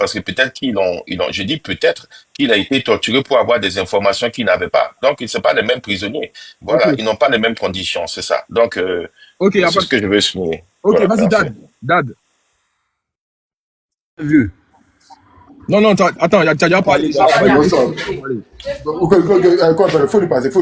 parce que peut-être je dis peut-être qu'il a été torturé pour avoir des informations qu'il n'avait pas. Donc, c'est pas les mêmes prisonniers. Ok, Voilà, ils n'ont pas les mêmes conditions, c'est ça. Donc, ok, y a c'est pas ce que je veux souligner. ok, Voilà, vas-y, merci. Dad. Vieux. Non, attends, t'as déjà parlé. Bonsoir. Faut lui passer.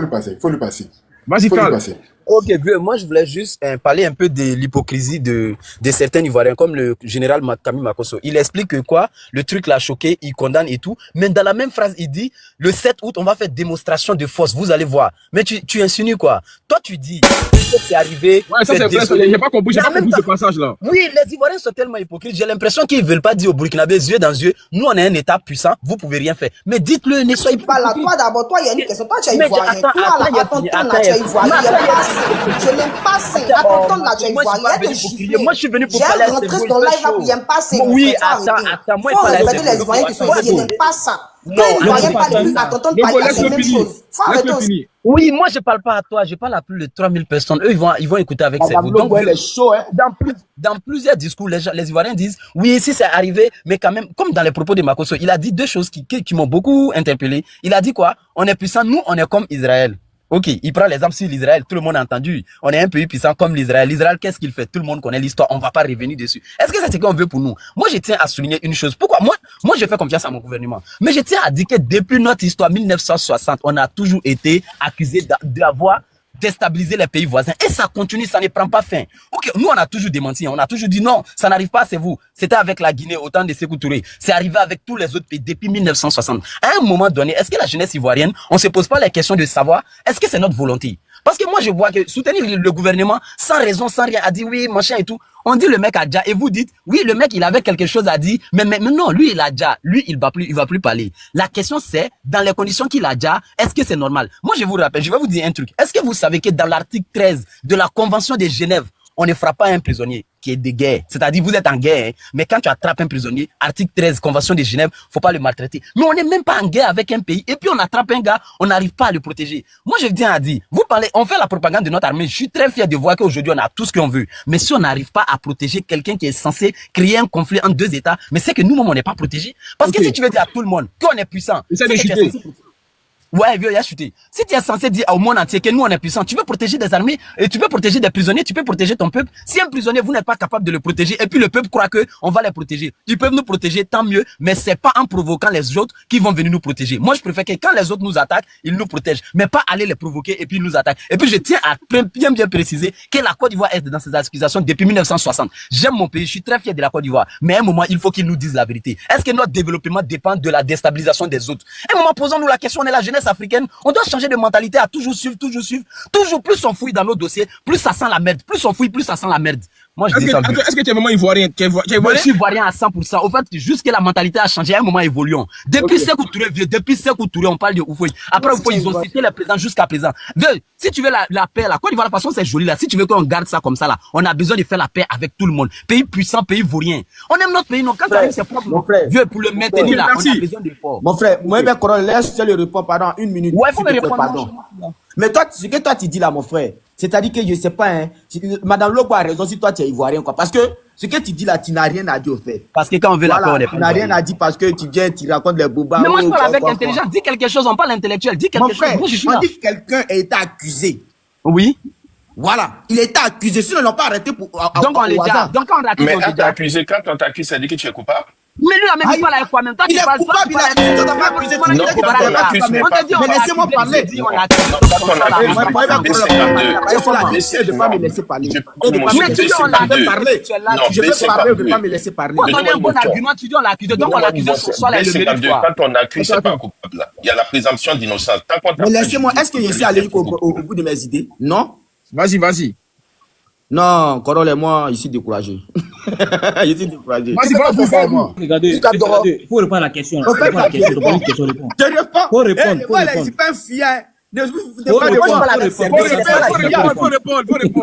Vas-y, Faut lui Carl. passer. Ok, vieux, moi je voulais juste parler un peu de l'hypocrisie de certains Ivoiriens, comme le général Camille Makosso. Il explique que quoi, le truc l'a choqué, il condamne et tout, mais dans la même phrase, il dit, le 7 août, on va faire démonstration de force, vous allez voir. Mais tu insinues quoi? Toi, tu dis, c'est arrivé, Ouais, ça c'est vrai, j'ai pas compris ce passage-là. Oui, les Ivoiriens sont tellement hypocrites. J'ai l'impression qu'ils veulent pas dire aux Burkinabés, yeux dans yeux, nous on est un État puissant, vous pouvez rien faire. Mais dites-le, ne soyez pas là, toi d'abord, toi, il y a une question. Toi, tu es Mais ivoirien. attends, Toi, là, attends, tu es ivoirien. Je n'aime pas ça. Attends, là, tu es ivoirien. Moi, je suis venu pour parler à rentré dans live là, il n'aime pas ça. Oui, attends, moi, il faut respecter les Ivoiriens qui sont ici. Je n'aime pas ça. Non, les Ivoiriens parlent plus, à t'entendre parler, c'est la même chose. Faut arrêter aussi. Oui, moi, je parle pas à toi, je parle à plus de 3000 personnes. Eux, ils vont écouter avec ces mots. Donc, elle est chaud, hein. Dans plusieurs discours, les Ivoiriens disent, oui, si c'est arrivé, mais quand même, comme dans les propos de Makosso, il a dit deux choses qui m'ont beaucoup interpellé. Il a dit quoi? On est puissant, nous, on est comme Israël. Ok, il prend l'exemple sur l'Israël, tout le monde a entendu. On est un pays puissant comme l'Israël. L'Israël, qu'est-ce qu'il fait? Tout le monde connaît l'histoire, on va pas revenir dessus. Est-ce que c'est ce qu'on veut pour nous? Moi, je tiens à souligner une chose. Pourquoi? Moi, je fais confiance à mon gouvernement. Mais je tiens à dire que depuis notre histoire 1960, on a toujours été accusé d'avoir déstabiliser les pays voisins. Et ça continue, ça ne prend pas fin. Ok, nous on a toujours démenti, on a toujours dit non, ça n'arrive pas, c'est vous. C'était avec la Guinée au temps de Sékou Touré. C'est arrivé avec tous les autres pays depuis 1960. À un moment donné, est-ce que la jeunesse ivoirienne, on se pose pas la question de savoir, est-ce que c'est notre volonté? Parce que moi je vois que soutenir le gouvernement sans raison, sans rien, a dit oui, machin et tout. On dit le mec a déjà, et vous dites, oui, le mec il avait quelque chose à dire, mais non, lui il a déjà, lui il va plus parler. La question c'est, dans les conditions qu'il a déjà, est-ce que c'est normal? Moi je vous rappelle, je vais vous dire un truc. Est-ce que vous savez que dans l'article 13 de la Convention de Genève, on ne frappe pas un prisonnier qui est de guerre. C'est-à-dire, vous êtes en guerre, hein, mais quand tu attrapes un prisonnier, article 13, Convention de Genève, faut pas le maltraiter. Mais on n'est même pas en guerre avec un pays, et puis on attrape un gars, on n'arrive pas à le protéger. Moi, je tiens à dire, vous parlez, on fait la propagande de notre armée, je suis très fier de voir qu'aujourd'hui, on a tout ce qu'on veut. Mais si on n'arrive pas à protéger quelqu'un qui est censé créer un conflit entre deux États, mais c'est que nous-mêmes, on n'est pas protégés. Parce que si tu veux dire à tout le monde qu'on est puissant, essaie de chuter. Ouais, vieux, il a chuté. Si tu es censé dire au monde entier que nous, on est puissants, tu veux protéger des armées, et tu peux protéger des prisonniers, tu peux protéger ton peuple. Si un prisonnier, vous n'êtes pas capable de le protéger, et puis le peuple croit que on va les protéger. Ils peuvent nous protéger, tant mieux, mais c'est pas en provoquant les autres qui vont venir nous protéger. Moi, je préfère que quand les autres nous attaquent, ils nous protègent, mais pas aller les provoquer et puis ils nous attaquent. Et puis, je tiens à bien préciser que la Côte d'Ivoire est dans ces accusations depuis 1960. J'aime mon pays, je suis très fier de la Côte d'Ivoire, mais à un moment, il faut qu'ils nous disent la vérité. Est-ce que notre développement dépend de la déstabilisation des autres? À un moment, posons-nous la question, on est la jeunesse africaine, on doit changer de mentalité à toujours suivre. Toujours plus on fouille dans nos dossiers, plus ça sent la merde. Plus on fouille, plus ça sent la merde. Moi, je dis ça. Est-ce que tu es vraiment ivoirien? Moi, je suis ivoirien à 100%. Au fait, juste que la mentalité a changé à un moment évoluant. Depuis Sékou Touré, on parle de Oufoui. Après Oufoui, ils ont cité les présidents jusqu'à présent. Si tu veux la paix, la Côte d'Ivoire, de toute façon, c'est joli là. Si tu veux qu'on garde ça comme ça là, on a besoin de faire la paix avec tout le monde. Pays puissant, pays vaurien. On aime notre pays, non? Quand ça arrive, c'est propre. Vieux, pour le maintenir là, on a besoin d'efforts. Mon frère, moi, laisse le répondre pendant 1 minute. Ouais, faut me répondre. Pardon. Mais toi, ce que toi tu dis là, mon frère, c'est-à-dire que je sais pas, hein, Madame Lobo a raison si toi tu es ivoirien, quoi. Parce que ce que tu dis là, tu n'as rien à dire au fait. Parce que quand on veut la paix, on est pas. Tu n'as rien à dire parce que tu viens, tu racontes les boubas. Mais moi, je parle avec intelligence. Dis quelque chose, on parle intellectuel. Dis quelque chose. Mon frère, on dit que quelqu'un a été accusé. Oui. Voilà, il était accusé, sinon ils l'ont pas arrêté pour. Donc on les a. Donc on Mais quand on t'accuse, ça dit que tu es coupable. Mais lui, la même pas avec toi, même temps, il est coupable, il a accusé, on pas accusé. Non, on l'accuse même pas. Mais laissez-moi parler. Je ne vais pas me laisser parler. Je vais parler. Je vais parler, je ne vais pas me laisser parler. Quand on a un bon argument, tu dis on l'accuse. Donc on l'accuse sur soi, là, quand on accuse, c'est pas coupable. Il y a la présomption d'innocence. Mais laissez-moi, est-ce que je suis allé au bout de mes idées? Non? Vas-y. Non, Corol et moi, je suis découragé. Je suis découragé. Vas-y, voilà, regardez, il faut répondre à la question. Je réponds. Faut répondre. Je suis pas un fier. Faut répondre.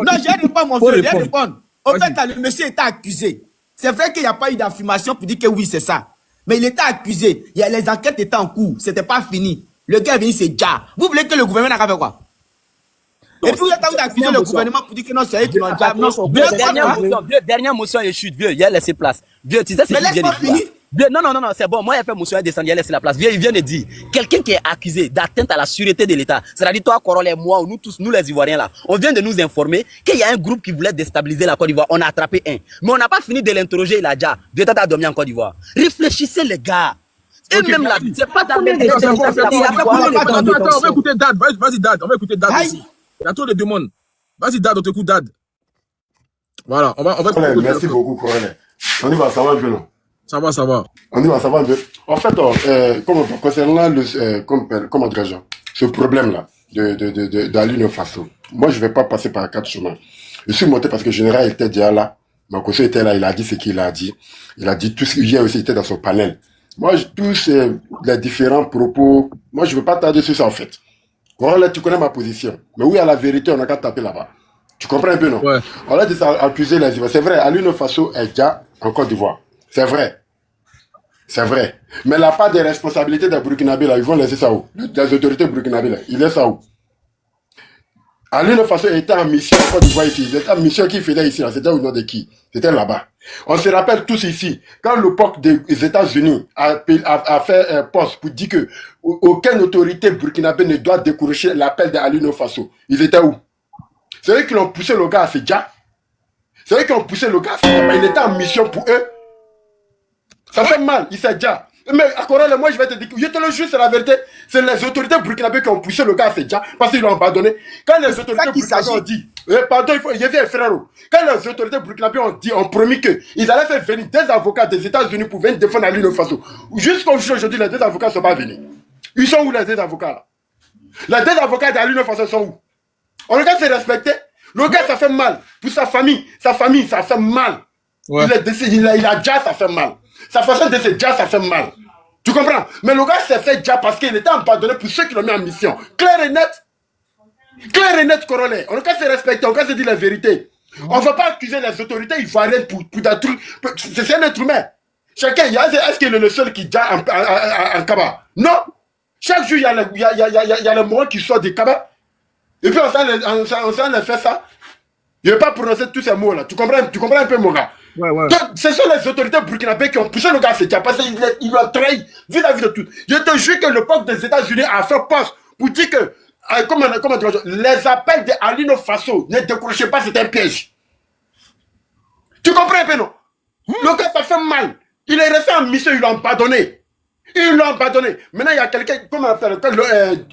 Non, je réponds, mon frère, je réponds. En fait, le monsieur était accusé. C'est vrai qu'il n'y a pas eu d'affirmation pour dire que oui, c'est ça. Mais il était accusé. Les enquêtes étaient en cours. C'était pas fini. Le gars est venu, c'est déjà. Vous voulez que le gouvernement n'a pas fait quoi? Et puis vous êtes accusé le gouvernement pour dire que non, c'est eux qui l'ont déjà. Dernière motion et chute, vieux, il a laissé place. Vieux, tu sais, mais laisse-moi finir. Non, c'est bon. Moi, il a fait monsieur descendre, il a laissé la place. Il vient de dire, quelqu'un qui est accusé d'atteinte à la sûreté de l'État, c'est-à-dire toi, Corol et moi, ou nous tous, nous les Ivoiriens là, on vient de nous informer qu'il y a un groupe qui voulait déstabiliser la Côte d'Ivoire. On a attrapé un. Mais on n'a pas fini de l'interroger, il a déjà. Vieux tata dormi en Côte d'Ivoire. Réfléchissez, les gars. Et même là, c'est pas dans les Attends, on va écouter Dad. Vas-y, Dad. On va écouter Dad aussi. Il y a trop de demandes. Vas-y, Dad, on t'écoute, Dad. Voilà, on va écouter. Merci beaucoup, Corel. On y va, ça va un peu, non? Ça va. On y va, ça va un peu. En fait, concernant comment dirais-je, ce problème-là d'Ali Faso, moi, je ne vais pas passer par 4 chemins. Je suis monté parce que le général était déjà là. Makosso était là, il a dit ce qu'il a dit. Il a dit tout ce qu'il y a aussi, était dans son panel. Moi, tous les différents propos, moi, je ne veux pas tarder sur ça, en fait. Voilà, tu connais ma position. Mais oui, à la vérité, on n'a qu'à taper là-bas. Tu comprends un peu, non? Ouais. On a dit ça, accuser les Ivoiriens. C'est vrai, Ali Faso est déjà en Côte d'Ivoire. C'est vrai. Mais la part des responsabilités des Burkinabés, là, ils vont laisser ça où? Les autorités burkinabées, là, ils laissent ça où? Ali Faso était en mission en Côte d'Ivoire ici. Il était en mission qu'il faisait ici, là. C'était au nom de qui? C'était là-bas. On se rappelle tous ici, quand le POC des États-Unis a fait un poste pour dire que aucune autorité burkinabé ne doit décrocher l'appel d'Ali Faso. Ils étaient où? C'est eux qui l'ont poussé le gars à Sedja. Il était en mission pour eux. Ça fait mal, il s'est déjà. Mais à Corel, moi je vais te dire, je te le jure, c'est la vérité. C'est les autorités burkinabées qui ont poussé le gars à Sedja parce qu'ils l'ont abandonné. Quand les autorités burkinabées ont dit, pardon, il y avait un frère. Quand les autorités burkinabées ont promis qu'ils allaient faire venir des avocats des États-Unis pour venir défendre Ali Faso. Jusqu'au jour d'aujourd'hui, les deux avocats ne sont pas venus. Ils sont où les deux avocats là? Les deux avocats d'Ali Faso sont où? On regarde se respecter. Le gars, ça fait mal. Pour sa famille, ça fait mal. Ouais. Il est décédé, il a déjà, ça fait mal. Sa façon de se déjà, ça fait mal. Tu comprends? Mais le gars s'est fait déjà parce qu'il était abandonné pour ceux qui l'ont mis en mission. Clair et net, Corolé. On ne peut pas se respecter, on ne peut pas se dire la vérité. On ne va pas accuser les autorités ivoiriennes pour des trucs. C'est un être humain. Chacun, est-ce qu'il est le seul qui déjà en Kaba? Non. Chaque jour, il y a le moral qui sort des Kaba. Et puis on s'en a fait ça. Je ne vais pas prononcer tous ces mots-là. Tu comprends un peu, mon gars? Ouais. Donc, ce sont les autorités burkinabées qui ont poussé le gars à Sedja parce qu'ils l'ont trahi vis-à-vis de tout. Je te jure que le peuple des États-Unis a fait poste pour dire que, comment les appels d'Ali Faso ne décrochaient pas, c'était un piège. Tu comprends un peu, non? Le gars, ça fait mal. Il est resté en mission, ils l'ont abandonné. Maintenant, il y a quelqu'un,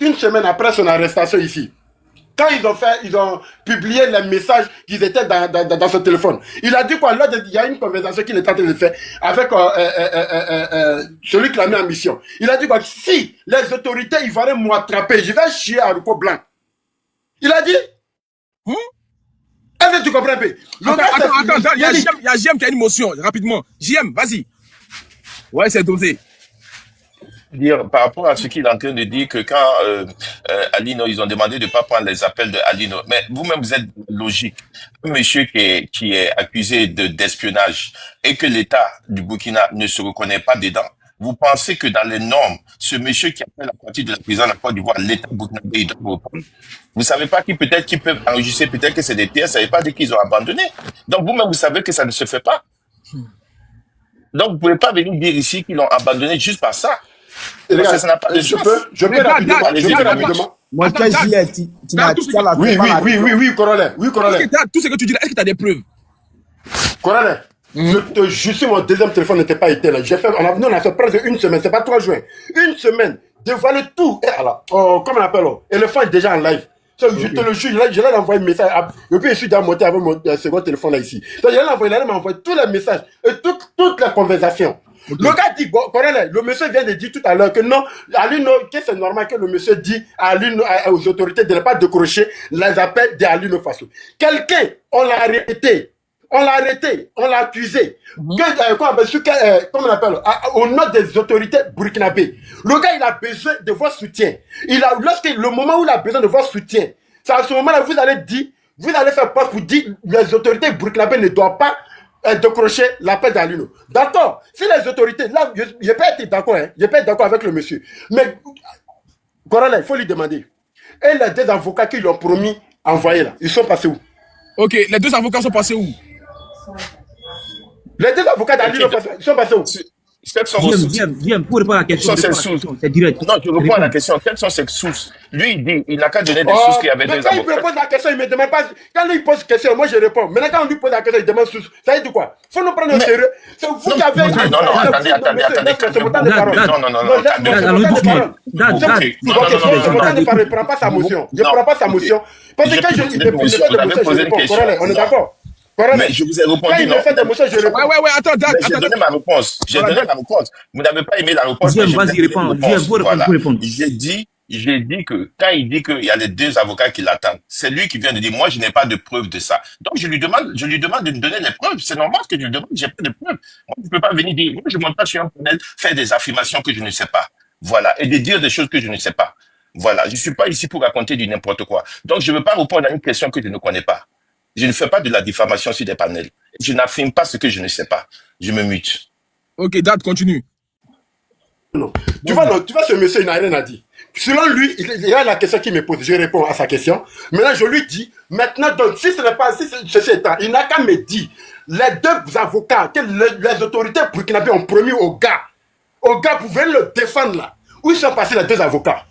une semaine après son arrestation ici. Quand ils ont publié les messages qu'ils étaient dans son téléphone. Il a dit quoi? Là, il y a une conversation qu'il est en train de faire avec celui qui l'a mis en mission. Il a dit quoi? Si les autorités ivoiriennes m'ont attrapé, je vais chier à Ruko Blanc. Il a dit? Est-ce que tu comprends un peu? Attends, il y a JM qui a une motion, rapidement. JM, vas-y. Ouais, c'est dosé. Dire par rapport à ce qu'il est en train de dire que quand Alino, ils ont demandé de ne pas prendre les appels de Alino, mais vous-même vous êtes logique. Un monsieur qui est accusé d'espionnage et que l'État du Burkina ne se reconnaît pas dedans, vous pensez que dans les normes, ce monsieur qui appelle à partir de la prison de la Côte d'Ivoire, l'État burkinabé, il doit reprendre. Vous savez pas qu'ils peuvent enregistrer, peut-être que c'est des pièces, ça ne veut pas dire qu'ils ont abandonné. Donc vous-même vous savez que ça ne se fait pas. Donc vous ne pouvez pas venir dire ici qu'ils l'ont abandonné juste par ça. Je peux rapidement. Moi, oui, Corolé. Tout ce que tu dis là, est-ce que tu as des preuves? Corolé, je te jure, mon deuxième téléphone n'était pas éteint. On a fait presque une semaine, c'est pas 3 juin. Une semaine, dévoiler tout. Et alors, comment on appelle? Éléphant est déjà en live. Je te le jure, je l'ai envoyé un message. Et puis, je suis déjà monté avec mon second téléphone là ici. Donc, il allait m'envoyer tous les messages et toutes les conversations. Okay. Le gars dit, Corel, le monsieur vient de dire tout à l'heure que non, que c'est normal que le monsieur dit aux autorités de ne pas décrocher les appels d'Ali Faso. Quelqu'un, on l'a arrêté, on l'a accusé. Comment on appelle? Au nom des autorités burkinabées. Le gars, il a besoin de votre soutien. Le moment où il a besoin de votre soutien, c'est à ce moment-là vous allez faire part pour dire les autorités burkinabées ne doivent pas décrocher l'appel d'Alino. D'accord. Si les autorités, là, je peux être d'accord, je peux être d'accord avec le monsieur. Mais, Corona, il faut lui demander. Et les deux avocats qui lui ont promis envoyer là, ils sont passés où? Ok, les deux avocats sont passés où? Les deux avocats d'Alino, ils sont passés où? Quelles sont vos sources? Viens, pour répondre à la Quelles question. sont ses sources? C'est direct. Non, je réponds à la Réponds. question. Quelles sont ses sources? Lui, il dit, il n'a qu'à donner des sources qu'il y avait mais deux quand il me avocats. pose la question, il me demande pas. Quand lui il pose la question, moi je réponds. Maintenant, quand on lui pose la question, il demande source. Ça veut dire quoi? Faut nous prendre au Mais- sérieux. C'est vous Non, qui avez. monsieur, non, attendez. C'est mon temps de parole. Non, Dad, allons doucement. Dad, C'est mon temps de parole. Je ne prends pas sa motion. Je ne prends pas sa motion. Parce que quand il me fait des motions, je réponds. Correct, on est d'accord? Mais je vous ai Quand répondu, il non? me fait des motions, je réponds. Ouais, attends, Dad, Mais j'ai donné ma réponse. J'ai donné la réponse. Vous n'avez pas aimé la réponse. Viens, mais j'ai vas-y, donné réponds. la Viens, réponse. vous répondre, Voilà. vous répondre. J'ai dit que quand il dit qu'il y a les deux avocats qui l'attendent, c'est lui qui vient de dire, moi, je n'ai pas de preuve de ça. Donc, je lui demande de me donner les preuves. C'est normal que je lui demande, j'ai pas de preuves. Moi, je ne peux pas venir dire, moi, je ne monte pas sur un panel, faire des affirmations que je ne sais pas. Voilà. Et de dire des choses que je ne sais pas. Voilà. Je ne suis pas ici pour raconter du n'importe quoi. Donc, je ne veux pas répondre à une question que je ne connais pas. Je ne fais pas de la diffamation sur des panels. Je n'affirme pas ce que je ne sais pas. Je me mute. Ok, Dad, continue. Non. Tu vois, ce monsieur, il n'a rien à dire. Selon lui, il y a la question qu'il me pose. Je réponds à sa question. Maintenant, je lui dis, maintenant, donc, si ce n'est pas, si ceci étant, il n'a qu'à me dire, les deux avocats que les autorités burkinabées ont promis au gars pouvaient le défendre là. Où ils sont passés les deux avocats?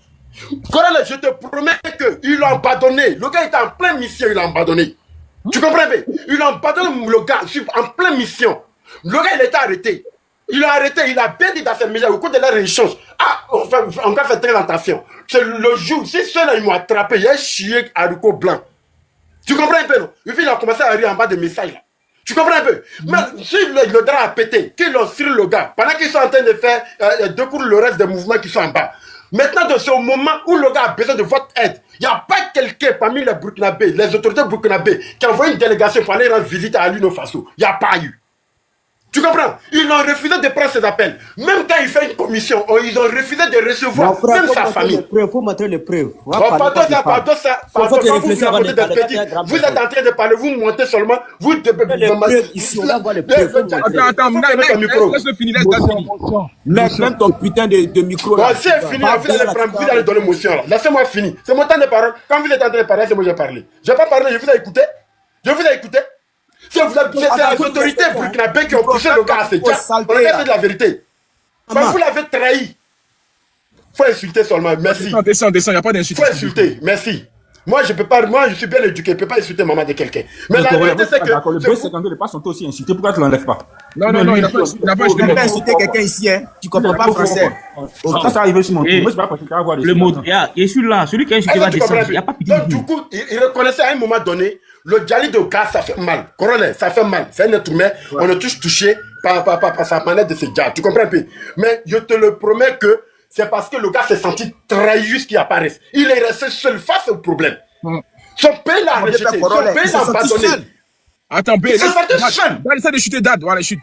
Corral, je te promets qu'ils l'ont abandonné. Le gars était en pleine mission, il l'a abandonné. Tu comprends bien? Il a abandonné le gars en pleine mission. Le gars, il était arrêté. Il l'a arrêté, il a bien dit dans ses médias, au cours de leur échange. Ah, on va faire très attention. C'est le jour, si ceux-là, ils m'ont attrapé, il y a un chien haricot blanc. Tu comprends un peu, non? Et puis il a commencé à rire en bas de mes sailles, là. Tu comprends un peu? Mais si le drap a pété, qu'ils ont sur le gars, pendant qu'ils sont en train de faire découvrir le reste des mouvements qui sont en bas. Maintenant, c'est au moment où le gars a besoin de votre aide. Il n'y a pas quelqu'un parmi les Burkinabés, les autorités burkinabés, qui a envoyé une délégation pour aller rendre visite à Alino Faso. Il n'y a pas eu. Tu comprends? Ils ont refusé de prendre ses appels. Même quand il fait une commission, ils ont refusé de recevoir même sa famille. Il faut montrer les preuves. Pardon, quand vous racontez des petits, vous êtes en train de parler, vous montez seulement, vous ici, on voit les preuves. Attends, laisse-le finir, laisse Dad finir. Laisse ton putain de micro là. Bon, c'est fini, vous allez donner motion là. Laissez-moi finir. C'est mon temps de parole. Quand vous êtes en train de parler, c'est moi qui j'ai parlé. Je n'ai pas parlé, je vous ai écouté. C'est les autorités burkinabées qui ont poussé le gars à ce gars. On a fait de la vérité. Mais vous l'avez trahi. Il faut insulter seulement. Merci. Descends, il n'y a pas d'insulte. Il faut insulter. Merci. Moi, je peux pas. Moi, je suis bien éduqué. Je ne peux pas insulter maman de quelqu'un. Mais la vérité, c'est que. Le B52 n'est pas son taux aussi insulté. Pourquoi tu ne l'enlèves pas? Non, il n'a pas Tu peux insulter quelqu'un ici, hein. Tu ne comprends pas français. Ça, ça arrive sur mon tour. Moi, je ne sais pas parce que tu vas voir le mot. Et celui-là, celui qui a insulté va descendre. Il n'y a pas pitié. Donc, du coup, il reconnaissait à un moment donné, le Djali de gars, ça fait mal. Corollaire, ça fait mal. C'est un être humain. On est tous touchés par sa manette de ce gars. Tu comprends un peu? Mais je te le promets que c'est parce que le gars s'est senti trahi jusqu'il apparaisse. Il est resté seul face au problème. Son pays l'a rejeté. Son pays l'a abandonné. Attends, B, Il s'est senti seul. Dad, essaie de chuter Dad. Voilà, chute.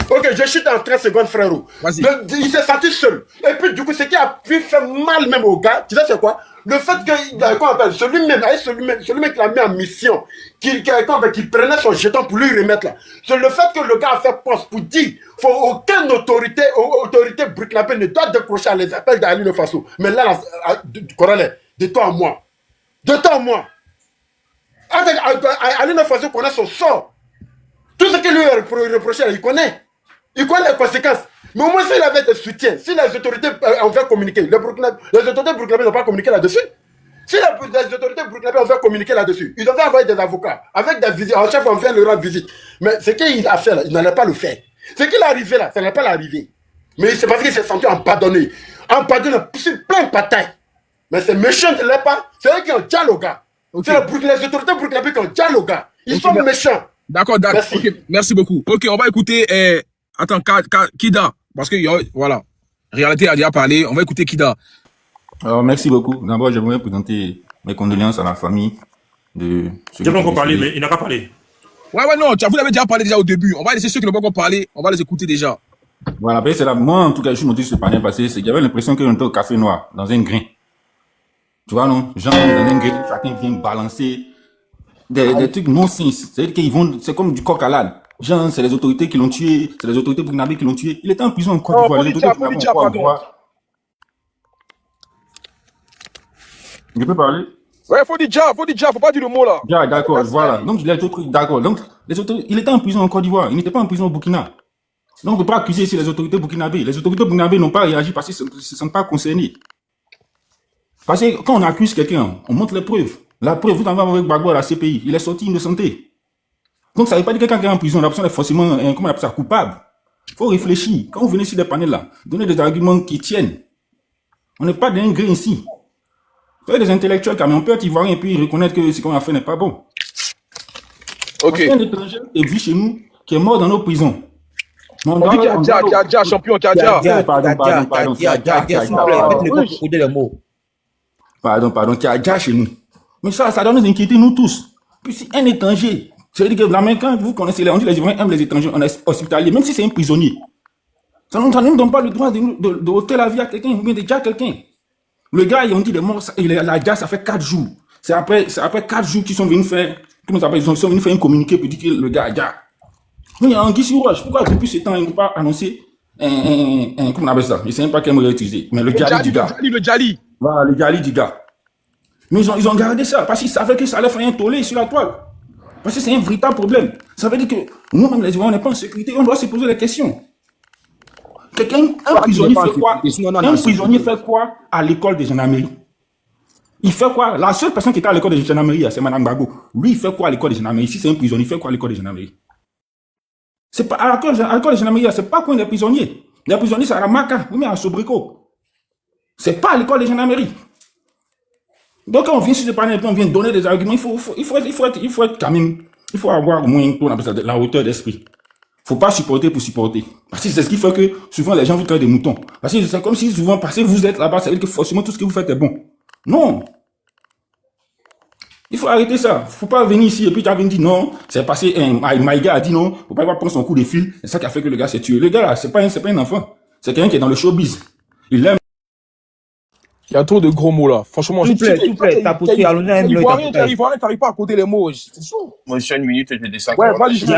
Ok, je chute en 13 secondes, frérot. Vas-y. Il s'est senti seul. Et puis, du coup, ce qui a pu faire mal même au gars, tu sais c'est quoi? Le fait que, celui-même qui l'a mis en mission, qu'il prenait son jeton pour lui remettre là, c'est le fait que le gars a fait poste pour dire aucune autorité burkinabé ne doit décrocher les appels d'Alino Faso. Mais là, corollaire, de toi à moi. De toi à moi. Alino Faso connaît son sort. Tout ce qu'il lui a reproché, il connaît. Il connaît les conséquences. Mais au moins, s'il avait des soutiens, si les autorités avaient communiqué, les autorités burkinabées n'ont pas communiqué là-dessus. Si les autorités burkinabées avaient communiqué là-dessus, ils avaient envoyé des avocats, avec des visites, en chef, on vient leur rendre visite. Mais ce qu'il a fait là, il n'allait pas le faire. Ce qu'il est arrivé là, ça n'allait pas l'arriver. Mais c'est parce qu'il s'est senti empadonné. Empadonné, c'est plein de batailles. Mais c'est méchant de leur part, c'est eux qui ont déjà le gars. Okay. C'est les autorités burkinabées qui ont déjà le gars. Ils sont méchants. D'accord, Dad. Merci. Okay, merci beaucoup. Ok, on va écouter, attends, Kida. Parce que, voilà. Réalité a déjà parlé. On va écouter Kida. Alors, merci beaucoup. D'abord, j'aimerais présenter mes condoléances à la famille de... J'ai pas encore parlé, mais il n'a pas parlé. Ouais, non, vous l'avez déjà parlé déjà au début. On va laisser ceux qui n'ont pas encore parlé, on va les écouter déjà. Voilà, c'est là. Moi, en tout cas, je suis monté sur ce panel passé, c'est que j'avais l'impression qu'on était au café noir, dans un grain. Tu vois, non? Genre, dans un grain, chacun vient balancer des trucs non-sens. C'est-à-dire qu'ils vont, c'est comme du coq à l'âne. Genre, c'est les autorités qui l'ont tué, c'est les autorités burkinabées qui l'ont tué. Il était en prison en Côte d'Ivoire. Je peux parler? Ouais, faut dire faut pas dire le mot là. Ja, d'accord, voilà. Donc, les autres trucs, d'accord. Donc, il était en prison en Côte d'Ivoire. Il n'était pas en prison au Burkina. Donc, on ne peut pas accuser ici les autorités burkinabées. Les autorités burkinabées n'ont pas réagi parce qu'ils ne se sentent pas concernés. Parce que quand on accuse quelqu'un, on montre les preuves. La preuve, vous en avez avec Gbagbo à la CPI. Il est sorti innocenté. Donc, ça ne veut pas dire que quelqu'un qui est en prison, la personne est forcément, comment on appelle ça, coupable. Il faut réfléchir. Quand vous venez sur des panels là, donnez des arguments qui tiennent. On n'est pas d'un grain ici. Vous avez des intellectuels quand même, on peut être ivoirien et puis reconnaître que ce qu'on a fait n'est pas bon. Ok. Il y a un étranger qui vit chez nous, qui est mort dans nos prisons. On dit Kadja, champion Kadja. Pardon, Kadja chez nous. Mais ça doit nous inquiéter, nous tous. Puis si un étranger, c'est-à-dire que la main, quand vous connaissez, on dit les Ivoiriens aiment les étrangers, on est hospitalier, même si c'est un prisonnier. Ça ne nous donne pas le droit de ôter la vie à quelqu'un, ou bien de dire à quelqu'un. Le gars, on dit, il est mort, la gare, ça fait 4 jours. C'est après 4 jours qu'ils sont venus faire, comment ça s'appelle, ils sont venus faire un communiqué pour dire que le gars a gare. Il y a un Guy Roche. Pourquoi depuis ce temps, ils n'ont pas annoncé comment on appelle ça? Je ne sais même pas quel mot utiliser. Mais le Djali du gars. Le Djali. Voilà, le Djali du gars. Mais ils ont gardé ça parce qu'ils savaient que ça allait faire un tollé sur la toile. Parce que c'est un véritable problème. Ça veut dire que nous-mêmes, les Ivoiriens, on n'est pas en sécurité. On doit se poser des questions. Un prisonnier fait quoi? Un prisonnier fait quoi à l'école de gendarmerie? Il fait quoi? La seule personne qui était à l'école de gendarmerie, c'est Mme Gbagbo. Lui, il fait quoi à l'école de gendarmerie? Si c'est un prisonnier, il fait quoi à l'école de gendarmerie? C'est pas à l'école de gendarmerie, c'est pas quoi des prisonniers. Les prisonniers, c'est à la Maca, ou bien à Sobrico. C'est pas à l'école de gendarmerie. Donc, quand on vient sur ce panel, on vient donner des arguments, il faut être quand même, il faut avoir au moins la hauteur d'esprit. Faut pas supporter pour supporter. Parce que c'est ce qui fait que souvent les gens vous traitent des moutons. Parce que c'est comme si souvent, parce que vous êtes là-bas, ça veut dire que forcément tout ce que vous faites est bon. Non. Il faut arrêter ça. Faut pas venir ici et puis tu as dit non, c'est passé, Maïga a dit non, faut pas prendre son coup de fil. C'est ça qui a fait que le gars s'est tué. Le gars là, c'est pas un enfant. C'est quelqu'un qui est dans le showbiz. Il aime. Il y a trop de gros mots là. Franchement, s'il vous plaît, tapoter. Ivoirien, t'arrives pas à côté les mots. C'est chaud. Moi, je suis une minute et je descends. Ouais, vas-y,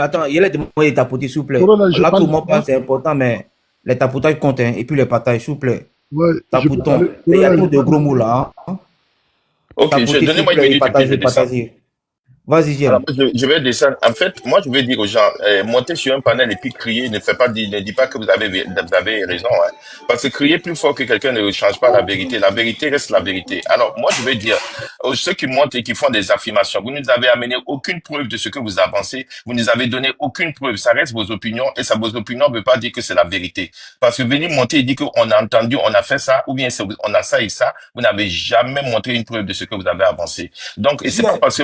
attends, il y a des mots de tapoter, s'il vous plaît. Là, tout le monde pense c'est important, mais les tapotages comptent, hein, et puis les partages, s'il vous plaît. Ouais, tapotons. Il y a trop de gros mots là. Hein. Ok, donnez-moi une minute et puis je descends. Vas-y, Gilles. Je vais descendre. En fait, moi, je vais dire aux gens, monter sur un panel et puis crier, ne dit pas que vous avez raison, hein. Parce que crier plus fort que quelqu'un ne change pas la vérité. La vérité reste la vérité. Alors, moi, je vais dire, ceux qui montent et qui font des affirmations, vous ne nous avez amené aucune preuve de ce que vous avancez. Vous ne nous avez donné aucune preuve. Ça reste vos opinions et vos opinions ne veut pas dire que c'est la vérité. Parce que venir monter et dire qu'on a entendu, on a fait ça, ou bien on a ça et ça, vous n'avez jamais montré une preuve de ce que vous avez avancé. Donc, et c'est pas parce que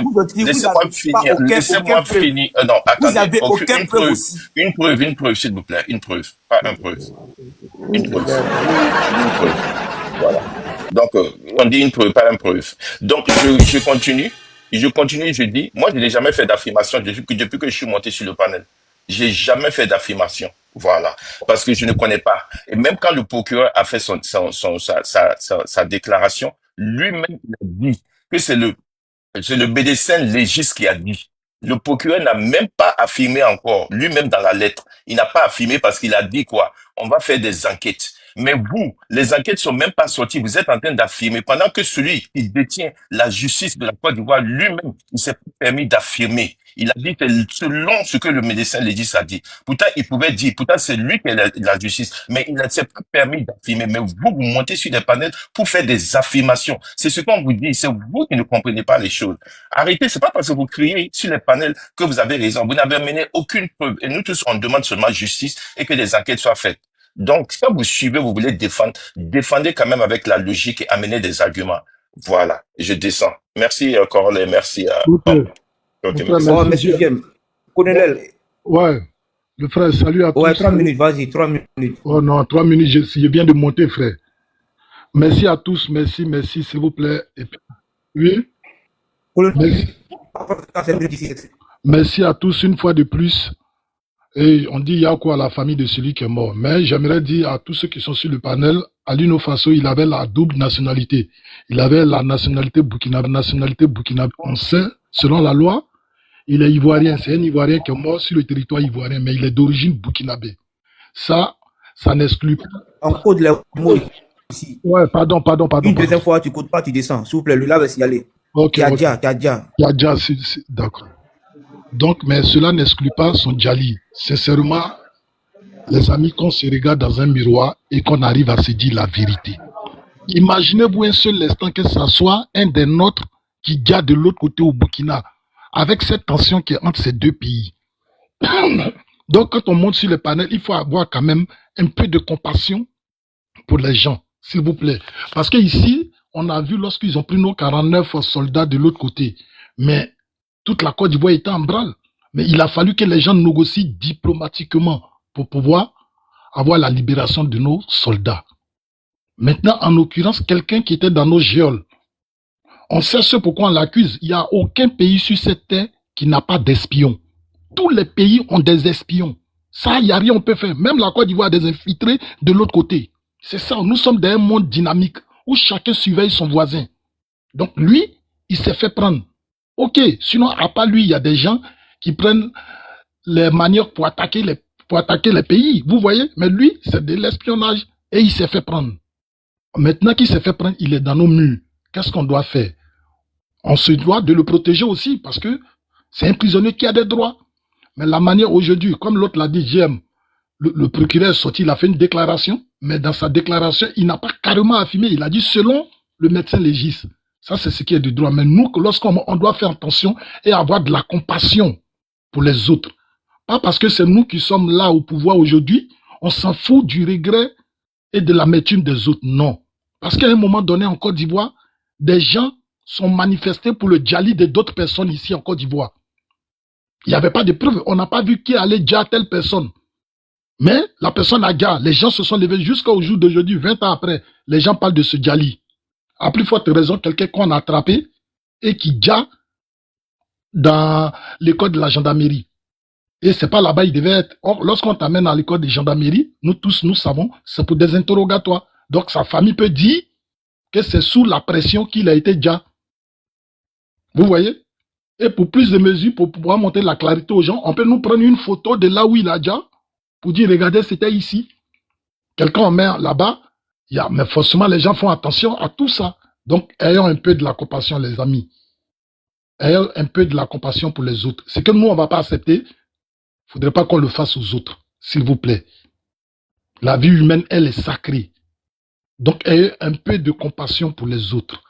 Laissez-moi finir. Non, attendez. Vous avez aucune preuve aussi. Une preuve, s'il vous plaît. Une preuve. Pas une preuve. Une preuve. Voilà. Donc, on dit une preuve, pas une preuve. Donc, je continue. Je dis, moi, je n'ai jamais fait d'affirmation depuis que je suis monté sur le panel. J'ai jamais fait d'affirmation. Voilà. Parce que je ne connais pas. Et même quand le procureur a fait sa déclaration, lui-même, il a dit que c'est le médecin légiste qui a dit. Le procureur n'a même pas affirmé encore, lui-même dans la lettre. Il n'a pas affirmé parce qu'il a dit quoi? On va faire des enquêtes. Mais vous, les enquêtes sont même pas sorties. Vous êtes en train d'affirmer. Pendant que celui qui détient la justice de la Côte d'Ivoire lui-même, il s'est permis d'affirmer. Il a dit que selon ce que le médecin légiste a dit. Pourtant, il pouvait dire, pourtant c'est lui qui est la justice. Mais il ne s'est pas permis d'affirmer. Mais vous montez sur des panels pour faire des affirmations. C'est ce qu'on vous dit. C'est vous qui ne comprenez pas les choses. Arrêtez. C'est pas parce que vous criez sur les panels que vous avez raison. Vous n'avez amené aucune preuve. Et nous tous, on demande seulement justice et que des enquêtes soient faites. Donc, quand vous suivez, vous voulez défendre, défendez quand même avec la logique et amenez des arguments. Voilà, je descends. Merci, Corley, merci. Monsieur James, colonel. Ouais, le frère, salut à tous. Ouais, 3 minutes, vas-y, 3 minutes. Oh non, 3 minutes, je viens de monter, frère. Merci à tous, merci, s'il vous plaît. Et puis, oui. Merci à tous une fois de plus. Et on dit, il y a quoi à la famille de celui qui est mort. Mais j'aimerais dire à tous ceux qui sont sur le panel, Alino Faso, il avait la double nationalité. Il avait la nationalité burkinabé, On sait, selon la loi, il est ivoirien. C'est un Ivoirien qui est mort sur le territoire ivoirien, mais il est d'origine burkinabé. Ça n'exclut pas. On code les mots ici. Ouais, pardon. Une deuxième fois, tu codes pas, tu descends. S'il vous plaît, le là va s'y aller. Ok. Kadja. D'accord. Donc, mais cela n'exclut pas son Djali. Sincèrement, les amis, qu'on se regarde dans un miroir et qu'on arrive à se dire la vérité. Imaginez-vous un seul instant que ça soit un des nôtres qui garde de l'autre côté au Burkina, avec cette tension qui est entre ces deux pays. Donc, quand on monte sur le panel, il faut avoir quand même un peu de compassion pour les gens, s'il vous plaît. Parce qu'ici, on a vu lorsqu'ils ont pris nos 49 soldats de l'autre côté, mais toute la Côte d'Ivoire était en branle. Mais il a fallu que les gens négocient diplomatiquement pour pouvoir avoir la libération de nos soldats. Maintenant, en l'occurrence, quelqu'un qui était dans nos géoles, on sait ce pourquoi on l'accuse. Il n'y a aucun pays sur cette terre qui n'a pas d'espions. Tous les pays ont des espions. Ça, il n'y a rien on peut faire. Même la Côte d'Ivoire a des infiltrés de l'autre côté. C'est ça, nous sommes dans un monde dynamique où chacun surveille son voisin. Donc lui, il s'est fait prendre. Ok, sinon, à part lui, il y a des gens qui prennent les manières pour attaquer les pays. Vous voyez? Mais lui, c'est de l'espionnage. Et il s'est fait prendre. Maintenant qu'il s'est fait prendre, il est dans nos murs. Qu'est-ce qu'on doit faire? On se doit de le protéger aussi parce que c'est un prisonnier qui a des droits. Mais la manière aujourd'hui, comme l'autre l'a dit, j'aime, le procureur est sorti, il a fait une déclaration, mais dans sa déclaration, il n'a pas carrément affirmé. Il a dit selon le médecin légiste. Ça, c'est ce qui est du droit. Mais nous, lorsqu'on doit faire attention et avoir de la compassion pour les autres. Pas parce que c'est nous qui sommes là au pouvoir aujourd'hui, on s'en fout du regret et de l'amertume des autres. Non. Parce qu'à un moment donné, en Côte d'Ivoire, des gens sont manifestés pour le djali de d'autres personnes ici en Côte d'Ivoire. Il n'y avait pas de preuves. On n'a pas vu qui allait djali telle personne. Mais la personne a djali. Les gens se sont levés jusqu'au jour d'aujourd'hui, 20 ans après. Les gens parlent de ce djali. À plus forte raison, quelqu'un qu'on a attrapé et qui djali dans l'école de la gendarmerie. Et c'est pas là-bas il devait être. Or, lorsqu'on t'amène à l'école de gendarmerie, nous tous, nous savons, c'est pour des interrogatoires. Donc, sa famille peut dire que c'est sous la pression qu'il a été djali. Vous voyez? Et pour plus de mesures, pour pouvoir montrer la clarité aux gens, on peut nous prendre une photo de là où il a djali pour dire, regardez, c'était ici. Quelqu'un en met là-bas, mais forcément, les gens font attention à tout ça. Donc, ayons un peu de la compassion, les amis. Ayons un peu de la compassion pour les autres. C'est que nous, on ne va pas accepter. Il ne faudrait pas qu'on le fasse aux autres, s'il vous plaît. La vie humaine, elle est sacrée. Donc, ayez un peu de compassion pour les autres.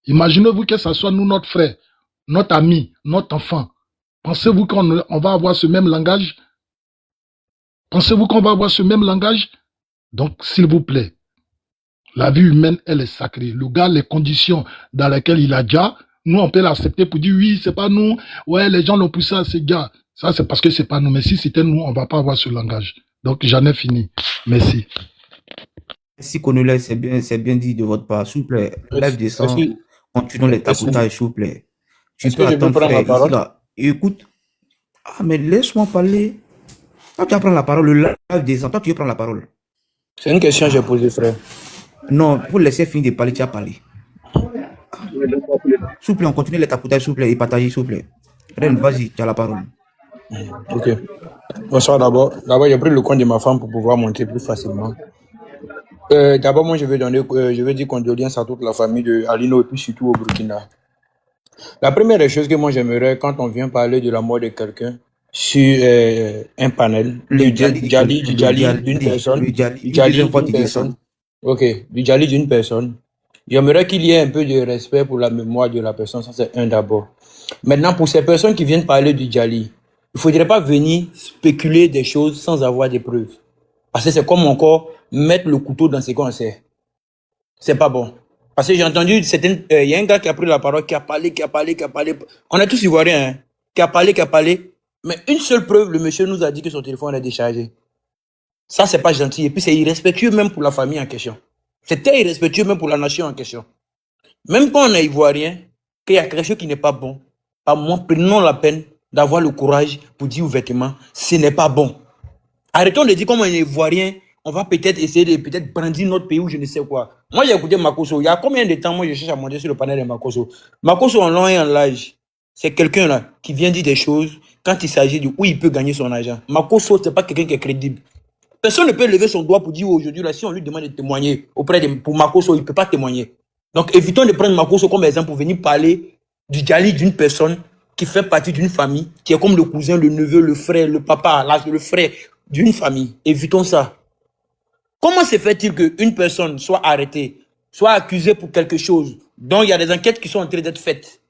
Imaginez-vous que ce soit nous, notre frère, notre ami, notre enfant. Pensez-vous qu'on va avoir ce même langage? Pensez-vous qu'on va avoir ce même langage? Donc, s'il vous plaît, la vie humaine, elle est sacrée. Le gars, les conditions dans lesquelles il a déjà, nous, on peut l'accepter pour dire, oui, c'est pas nous. Ouais, les gens l'ont poussé à ces gars. Ça, c'est parce que c'est pas nous. Mais si c'était nous, on va pas avoir ce langage. Donc, j'en ai fini. Merci. Merci, Konole, c'est bien dit de votre part. S'il vous plaît, lève descend. Continuons les tapotages, s'il vous plaît. Tu peux attendre, frère, ici, là. Et écoute. Ah, mais laisse-moi parler. Toi, tu vas prendre la parole. Le live descend. Toi, tu veux prendre la parole. C'est une question que j'ai posée, frère. Non, pour laisser finir de parler, tu as parlé. S'il vous plaît, on continue les tapotages, s'il vous plaît, et partager, s'il vous plaît. Ren, vas-y, tu as la parole. Ok. Bonsoir d'abord. D'abord, j'ai pris le compte de ma femme pour pouvoir monter plus facilement. D'abord, moi, je veux dire condoléances à toute la famille de Alino et puis surtout au Burkina. La première des choses que moi j'aimerais, quand on vient parler de la mort de quelqu'un sur un panel, du djali d'une personne, ok, du djali d'une personne, j'aimerais qu'il y ait un peu de respect pour la mémoire de la personne, ça c'est un d'abord. Maintenant, pour ces personnes qui viennent parler du djali, il ne faudrait pas venir spéculer des choses sans avoir des preuves. Parce que c'est comme encore mettre le couteau dans ses sait. C'est pas bon. Parce que j'ai entendu, il y a un gars qui a pris la parole, qui a parlé. On est tous ivoiriens, hein, qui a parlé. Mais une seule preuve, le monsieur nous a dit que son téléphone est déchargé. Ça, c'est pas gentil. Et puis, c'est irrespectueux même pour la famille en question. C'était irrespectueux même pour la nation en question. Même quand on est ivoirien, qu'il y a quelque chose qui n'est pas bon, à moins, prenons la peine d'avoir le courage pour dire ouvertement, ce n'est pas bon. Arrêtons de dire comme on est ivoirien, on va peut-être essayer de brandir notre pays ou je ne sais quoi. Moi, j'ai écouté Makosso. Il y a combien de temps, moi, je cherche à monter sur le panel de Makosso. Makosso, en long et en large, c'est quelqu'un là qui vient dire des choses quand il s'agit de où il peut gagner son argent. Makosso, c'est pas quelqu'un qui est crédible. Personne ne peut lever son doigt pour dire aujourd'hui, là, si on lui demande de témoigner pour Makosso, il ne peut pas témoigner. Donc, évitons de prendre Makosso comme exemple pour venir parler du djali d'une personne qui fait partie d'une famille, qui est comme le cousin, le neveu, le frère, le papa, le frère, d'une famille. Évitons ça. Comment se fait-il qu'une personne soit arrêtée, soit accusée pour quelque chose dont il y a des enquêtes qui sont en train d'être faites?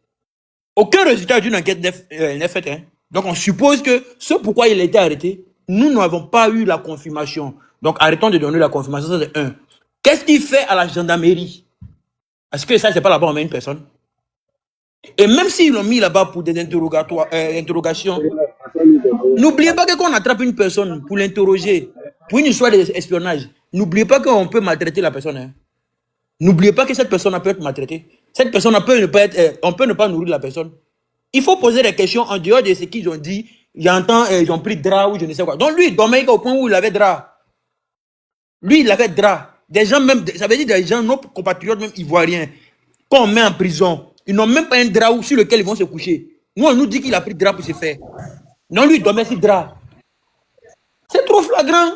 Aucun résultat d'une enquête n'est fait. Hein? Donc on suppose que ce pourquoi il a été arrêté, nous n'avons pas eu la confirmation. Donc arrêtons de donner la confirmation, ça c'est un. Qu'est-ce qu'il fait à la gendarmerie? Est-ce que ça, c'est pas là-bas on met une personne? Et même s'ils l'ont mis là-bas pour des interrogations, n'oubliez pas que quand on attrape une personne pour l'interroger, pour une histoire d'espionnage, n'oubliez pas qu'on peut maltraiter la personne. Hein. N'oubliez pas que cette personne peut être maltraitée. Cette personne peut ne pas être, on peut ne pas nourrir la personne. Il faut poser des questions en dehors de ce qu'ils ont dit. Il y a un temps, ils ont pris drap ou je ne sais quoi. Donc lui, il dormait au point où il avait drap. Lui, il avait drap. Des gens même, ça veut dire des gens, nos compatriotes même ivoiriens, quand on met en prison, ils n'ont même pas un drap sur lequel ils vont se coucher. Nous, on nous dit qu'il a pris drap pour se faire. Non, lui, il dormait sur drap. C'est trop flagrant.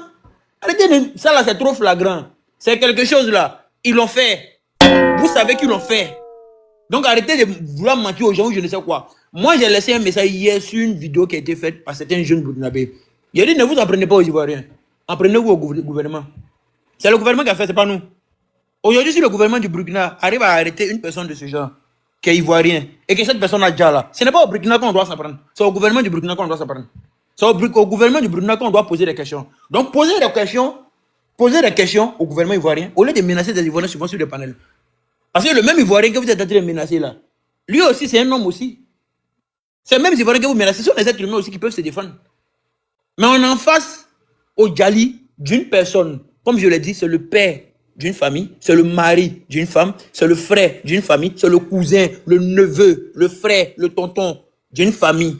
Arrêtez de... Ça là, c'est trop flagrant. C'est quelque chose là. Ils l'ont fait. Vous savez qu'ils l'ont fait. Donc arrêtez de vouloir mentir aux gens ou je ne sais quoi. Moi, j'ai laissé un message hier sur une vidéo qui a été faite par certains jeunes burkinabés. Il a dit, ne vous apprenez pas aux Ivoiriens. Apprenez-vous au gouvernement. C'est le gouvernement qui a fait, c'est pas nous. Aujourd'hui, si le gouvernement du Burkina arrive à arrêter une personne de ce genre, qui est ivoirien, et que cette personne a déjà là, ce n'est pas au Burkina qu'on doit s'apprendre. C'est au gouvernement du Burkina qu'on doit s'apprendre. C'est au gouvernement du Burkina qu'on doit poser des questions. Donc, posez des questions au gouvernement ivoirien, au lieu de menacer des Ivoiriens souvent sur des panels. Parce que le même Ivoirien que vous êtes en train de menacer là, lui aussi, c'est un homme aussi. C'est le même Ivoirien que vous menacez, ce sont des êtres humains aussi qui peuvent se défendre. Mais on est en face au Djali d'une personne. Comme je l'ai dit, c'est le père d'une famille, c'est le mari d'une femme, c'est le frère d'une famille, c'est le cousin, le neveu, le frère, le tonton d'une famille.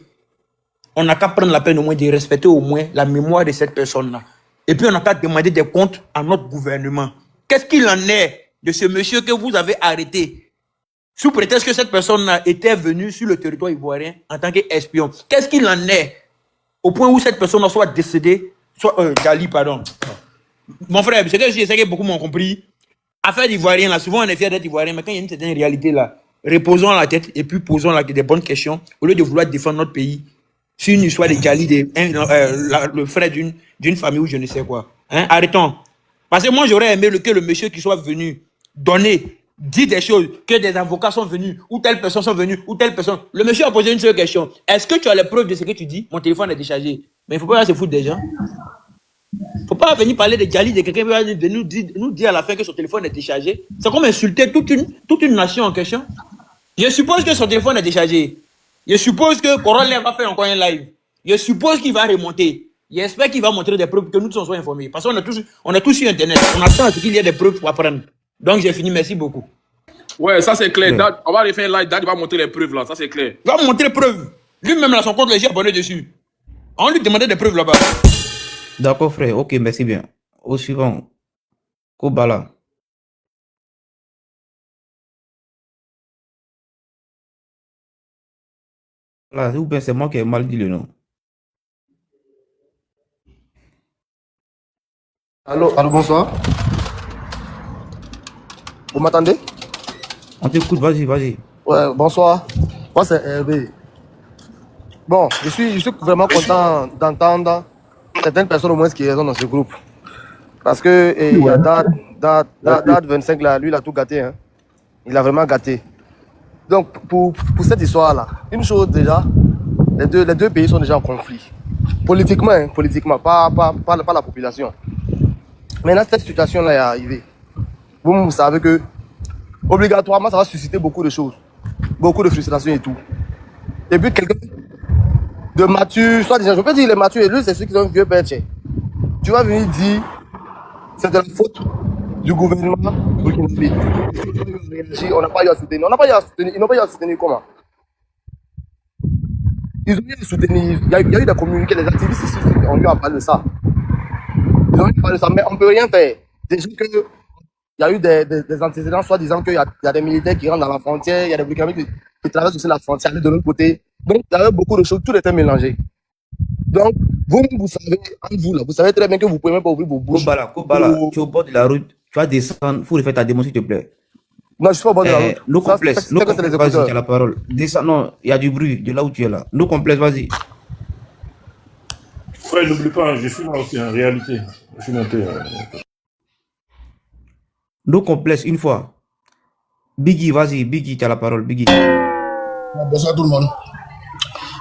On n'a qu'à prendre la peine au moins de respecter au moins la mémoire de cette personne-là. Et puis on n'a qu'à demander des comptes à notre gouvernement. Qu'est-ce qu'il en est de ce monsieur que vous avez arrêté sous prétexte que cette personne-là était venue sur le territoire ivoirien en tant qu'espion? Qu'est-ce qu'il en est au point où cette personne soit décédée, soit Djali, pardon. Mon frère, c'est que je sais que beaucoup m'ont compris. Affaire d'Ivoirien, là, souvent on est fier d'être Ivoirien, mais quand il y a une certaine réalité là, reposons la tête et puis posons des bonnes questions au lieu de vouloir défendre notre pays sur une histoire de Djali, le frère d'une famille ou je ne sais quoi. Hein? Arrêtons. Parce que moi j'aurais aimé que le monsieur qui soit venu donner, dire des choses, que des avocats sont venus, ou telle personne sont venus, ou telle personne. Le monsieur a posé une seule question. Est-ce que tu as les preuves de ce que tu dis? Mon téléphone est déchargé. Mais il ne faut pas se foutre des gens. Il ne faut pas venir parler de Djali, de quelqu'un qui va nous dire à la fin que son téléphone est déchargé. C'est comme insulter toute une nation en question. Je suppose que son téléphone est déchargé. Je suppose que Corolla va faire encore un live. Je suppose qu'il va remonter. J'espère qu'il va montrer des preuves que nous soyons informés. Parce qu'on est tous sur Internet. On attend à ce qu'il y ait des preuves pour apprendre. Donc j'ai fini, merci beaucoup. Ouais, ça c'est clair. Dad, on va aller faire un live. Dad va montrer les preuves là, ça c'est clair. Il va montrer les preuves. Lui-même, là, son compte, les gens abonnés dessus. On lui demandait des preuves là-bas. D'accord, frère. Ok, merci bien. Au suivant. Kobala. Là, ou bien c'est moi qui ai mal dit le nom. Allô, bonsoir. Vous m'entendez? On t'écoute, vas-y. Ouais, bonsoir. Moi, c'est Hervé. Bon, je suis vraiment content d'entendre certaines personnes au moins qui sont dans ce groupe. Parce que il y a Dad 25 là, lui il a tout gâté. Hein. Il a vraiment gâté. Donc pour cette histoire-là, une chose déjà, les deux pays sont déjà en conflit. Politiquement, hein, pas la population. Maintenant, cette situation-là est arrivée. Vous savez que obligatoirement, ça va susciter beaucoup de choses. Beaucoup de frustration et tout. Et puis quelqu'un de mature, soit déjà, je peux dire les matures, et lui c'est ceux qui sont vieux pêche. Tu vas venir dire, c'est de la faute du gouvernement burkinabé. On n'a pas eu à soutenir. Ils n'ont pas eu à soutenir comment? Ils ont eu à soutenir. Il y a eu des communiqués, des activistes ici, on lui a parlé de ça. Ils ont eu à parler de ça, mais on ne peut rien faire. Déjà que il y a eu des antécédents, soit disant qu'il y a des militaires qui rentrent dans la frontière, il y a des Burkinabés qui traversent aussi la frontière de l'autre côté. Donc, il y avait beaucoup de choses, tout était mélangé. Donc, vous savez, entre vous là, vous savez très bien que vous ne pouvez même pas ouvrir vos bouches. Kobala, tu es au bord de la route, tu vas descendre, il faut refaire ta démo s'il te plaît. Non, je suis pas au bord de la route. No complexe, vas-y, tu as la parole. Descends, non, il y a du bruit de là où tu es là. No complexe, vas-y. Frère, n'oublie pas, je suis là aussi, en réalité. Je suis monté. Nos complexes, une fois. Biggie, vas-y, Biggie, tu as la parole, Biggie. Bonsoir tout le monde.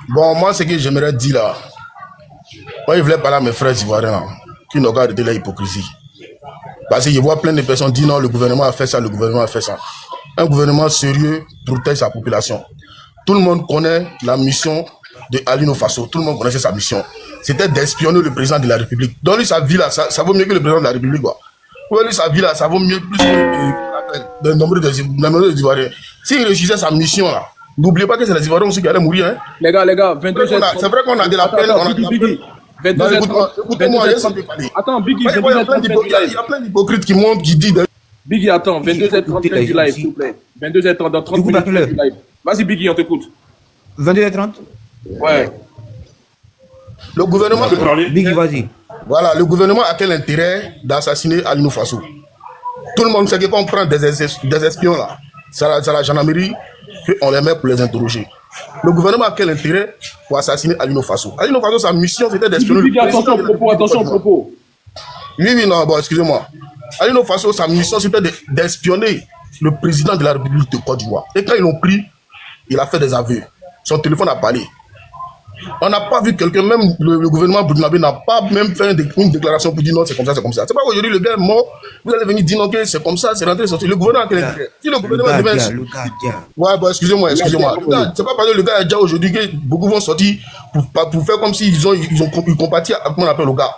Bon, moi, ce que j'aimerais dire là, moi, je voulais parler à mes frères ivoiriens là, qui n'ont pas arrêté la hypocrisie. Parce que je vois plein de personnes dire non, le gouvernement a fait ça, le gouvernement a fait ça. Un gouvernement sérieux protège sa population. Tout le monde connaît la mission de Alino Faso. Tout le monde connaissait sa mission. C'était d'espionner le président de la République. Donc lui, sa vie là, ça vaut mieux que le président de la République, quoi. Pour lui, sa vie là, ça vaut mieux plus que le nombre de Ivoiriens. S'il réussissait sa mission là, n'oubliez pas que c'est les Ivoiriens aussi qui allaient mourir. Hein. Les gars, 22 c'est vrai qu'on a de la peine. Écoutez-moi, attends, Biggie, il y a plein d'hypocrites qui montent, qui disent. Biggie, attends, 22h30 du live, s'il vous plaît. 22h30 dans 30 minutes du live. Vas-y, Biggie, on t'écoute. 22h30? Ouais. Le gouvernement. Biggie, vas-y. Voilà, le gouvernement a quel intérêt d'assassiner Alino Faso? Tout le monde sait que quand on prend des espions là, c'est la gendarmerie qu'on les met pour les interroger. Le gouvernement a quel intérêt pour assassiner Alino Faso? Alino Faso, sa mission c'était d'espionner le président. Attention au propos. Oui, non, bon, excusez-moi. Alino Faso, sa mission c'était d'espionner le président de la République de Côte d'Ivoire. Et quand ils l'ont pris, il a fait des aveux. Son téléphone a parlé. On n'a pas vu quelqu'un, même le gouvernement burkinabé n'a pas même fait une déclaration pour dire non, c'est comme ça, c'est comme ça. C'est pas qu'aujourd'hui le gars est mort, vous allez venir dire non, que c'est comme ça, c'est rentré, sorti. Le gouvernement a quel intérêt? Si le gouvernement devait. Ouais, bon, excusez-moi. C'est pas parce que le gars est déjà aujourd'hui que beaucoup vont sortir pour faire comme s'ils ils compatissent à comment on appelle le gars.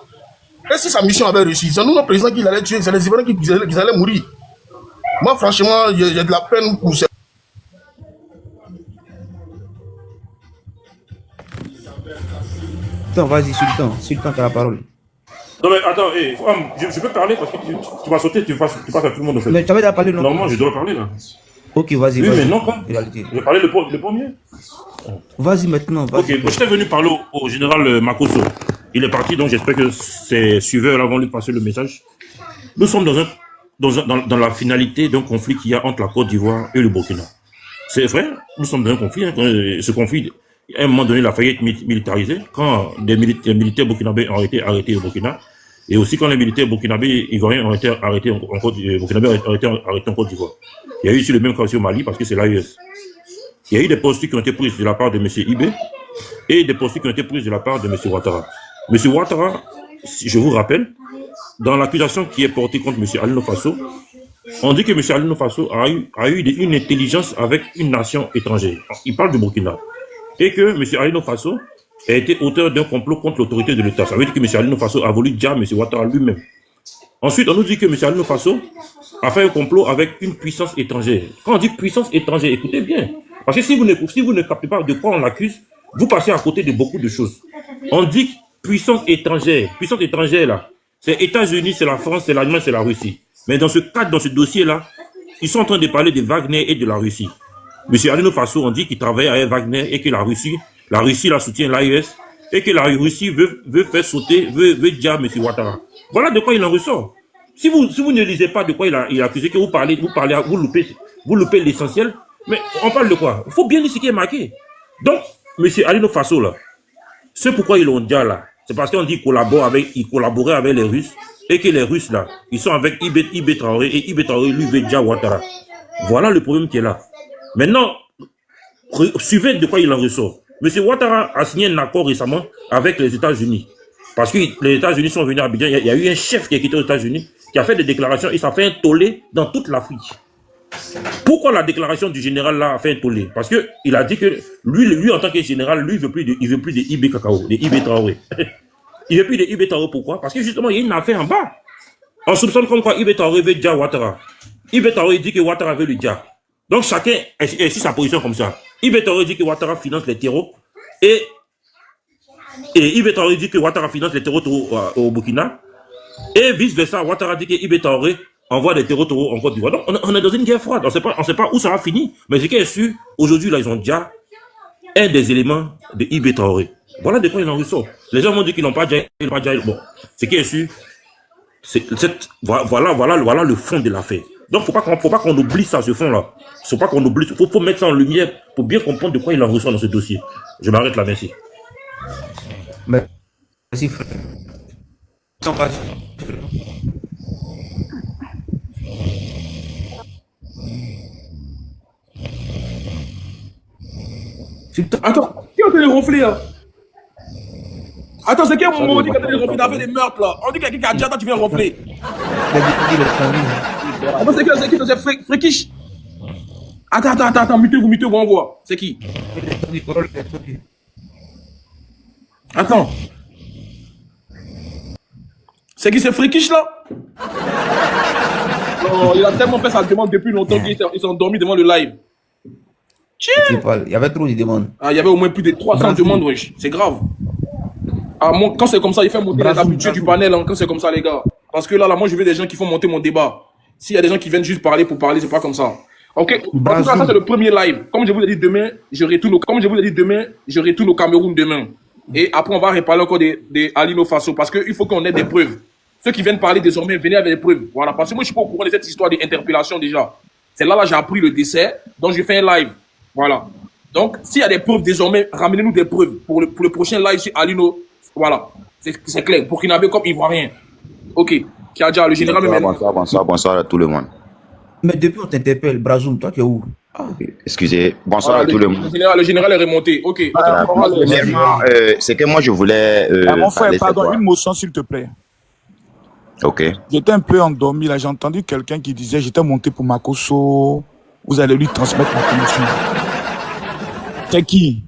Et si sa mission avait réussi, c'est nous, le président qui l'allait tuer, c'est les Ivoiriens qui allaient mourir. Moi, franchement, il y a de la peine pour ça. Vas-y, Sultan, tu as la parole. Non mais attends, je peux parler parce que tu vas sauter, tu passes à tout le monde en fait. Mais tu avais déjà parlé, non? Normalement, je dois parler là. Ok, vas-y. Oui, mais non, pas. Je vais parler le premier. Vas-y maintenant. Ok, j'étais venu parler au général Makosso. Il est parti, donc j'espère que ses suiveurs là vont lui passer le message. Nous sommes dans la finalité d'un conflit qu'il y a entre la Côte d'Ivoire et le Burkina. C'est vrai, nous sommes dans un conflit. Hein, ce conflit, à un moment donné, la faillite militarisée, quand des militaires burkinabés ont été arrêtés au Burkina, et aussi quand les militaires burkinabés ivoiriens ont été arrêtés en Côte d'Ivoire. Il y a eu aussi le même cas aussi au Mali, parce que c'est l'AES. Il y a eu des postures qui ont été prises de la part de M. Ibé, et des postures qui ont été prises de la part de M. Ouattara. M. Ouattara, je vous rappelle, dans l'accusation qui est portée contre M. Alino Faso, on dit que M. Alino Faso a eu une intelligence avec une nation étrangère. Il parle du Burkina. Et que M. Alino Faso a été auteur d'un complot contre l'autorité de l'État. Ça veut dire que M. Alino Faso a voulu dire M. Ouattara lui-même. Ensuite, on nous dit que M. Alino Faso a fait un complot avec une puissance étrangère. Quand on dit puissance étrangère, écoutez bien. Parce que si vous ne captez pas de quoi on l'accuse, vous passez à côté de beaucoup de choses. On dit puissance étrangère. Puissance étrangère, là, c'est États-Unis, c'est la France, c'est l'Allemagne, c'est la Russie. Mais dans ce cadre, dans ce dossier-là, ils sont en train de parler de Wagner et de la Russie. M. Alino Faso, on dit qu'il travaille avec Wagner et que la Russie la soutient l'AES et que la Russie veut faire sauter, veut dire M. Ouattara. Voilà de quoi il en ressort. Si vous ne lisez pas de quoi il a accusé, que vous loupez l'essentiel, mais on parle de quoi? Il faut bien lire ce qui est marqué. Donc, M. Alino Faso, là, c'est pourquoi ils l'ont dit là. C'est parce qu'on dit qu'il collaborait avec les Russes et que les Russes, là, ils sont avec Ibé Traoré et Ibé Traoré, lui, veut dire Ouattara. Voilà le problème qui est là. Maintenant, suivez de quoi il en ressort. M. Ouattara a signé un accord récemment avec les États-Unis. Parce que les États-Unis sont venus à Abidjan. Il y a eu un chef qui a quitté aux États-Unis, qui a fait des déclarations et ça a fait un tollé dans toute l'Afrique. Pourquoi la déclaration du général là a fait un tollé? Parce qu'il a dit que lui en tant que général, lui, il veut plus de Ibé Cacao, de Ibé Traoré. Il veut plus de Ibé Traoré, pourquoi? Parce que justement, il y a une affaire en bas. On soupçonne comme quoi Ibé Traoré veut dire Ouattara. Ibé Traoré dit que Ouattara veut le dire. Donc chacun est sur sa position comme ça. Ibé Traoré dit que Ouattara finance les terreaux et Ibé Traoré dit que Ouattara finance les terreaux au Burkina et vice versa. Ouattara dit que Ibé Traoré envoie des terreaux en Côte d'Ivoire. Donc on est dans une guerre froide. On sait pas où ça va finir. Mais ce qui est sûr, aujourd'hui là ils ont déjà un des éléments de Ibé Traoré. Voilà de quoi il en ressort. Les gens m'ont dit qu'ils n'ont pas déjà. Bon, ce qui est sûr, voilà le fond de l'affaire. Donc, faut pas qu'on oublie ça, ce fond-là. Faut pas qu'on oublie. Faut mettre ça en lumière pour bien comprendre de quoi il en ressort dans ce dossier. Je m'arrête là, merci. Vas-y, frère. Sans pas. Attends, qui est en train de ronfler là? Attends, c'est qui à un moment dit qu'il est en train de ronfler? Il a fait des meurtres là. On dit qu'il y a quelqu'un qui a dit attends, tu viens ronfler. Attends, c'est qui? C'est Frekish. Attends, mutez-vous, on voit. C'est qui? Attends. C'est qui, c'est Frekish là? Non, il a tellement fait sa demande depuis longtemps qu'ils sont endormis devant le live. Il y avait trop de demandes. Ah, il y avait au moins plus de 300 demandes, wesh. C'est grave. Ah, quand c'est comme ça, il fait monter les habitués du panel, hein, quand c'est comme ça, les gars. Parce que là, moi, je veux des gens qui font monter mon débat. S'il y a des gens qui viennent juste parler pour parler, c'est pas comme ça. Ok, en tout cas, ça, c'est le premier live. Comme je vous l'ai dit demain, je retourne au Cameroun demain. Et après, on va reparler encore des Alino Faso, parce qu'il faut qu'on ait des preuves. Ceux qui viennent parler désormais, venez avec des preuves. Voilà, parce que moi, je suis pas au courant de cette histoire d'interpellation déjà. C'est là, j'ai appris le décès, donc je fais un live. Voilà. Donc, s'il y a des preuves désormais, ramenez-nous des preuves pour le prochain live sur Alino. Voilà. C'est clair. Pour Burkinabé comme Ivoirien. Ok. Kiadja, le général me mène. Bonsoir à tout le monde. Mais depuis on t'interpelle, Brazoum, toi tu es où? Excusez, bonsoir à tout le monde. Le général est remonté. Ok. Premièrement, c'est que moi je voulais. Mon frère, pardon, une motion s'il te plaît. Ok. J'étais un peu endormi là, j'ai entendu quelqu'un qui disait j'étais monté pour Makosso, vous allez lui transmettre ma commission. C'est qui?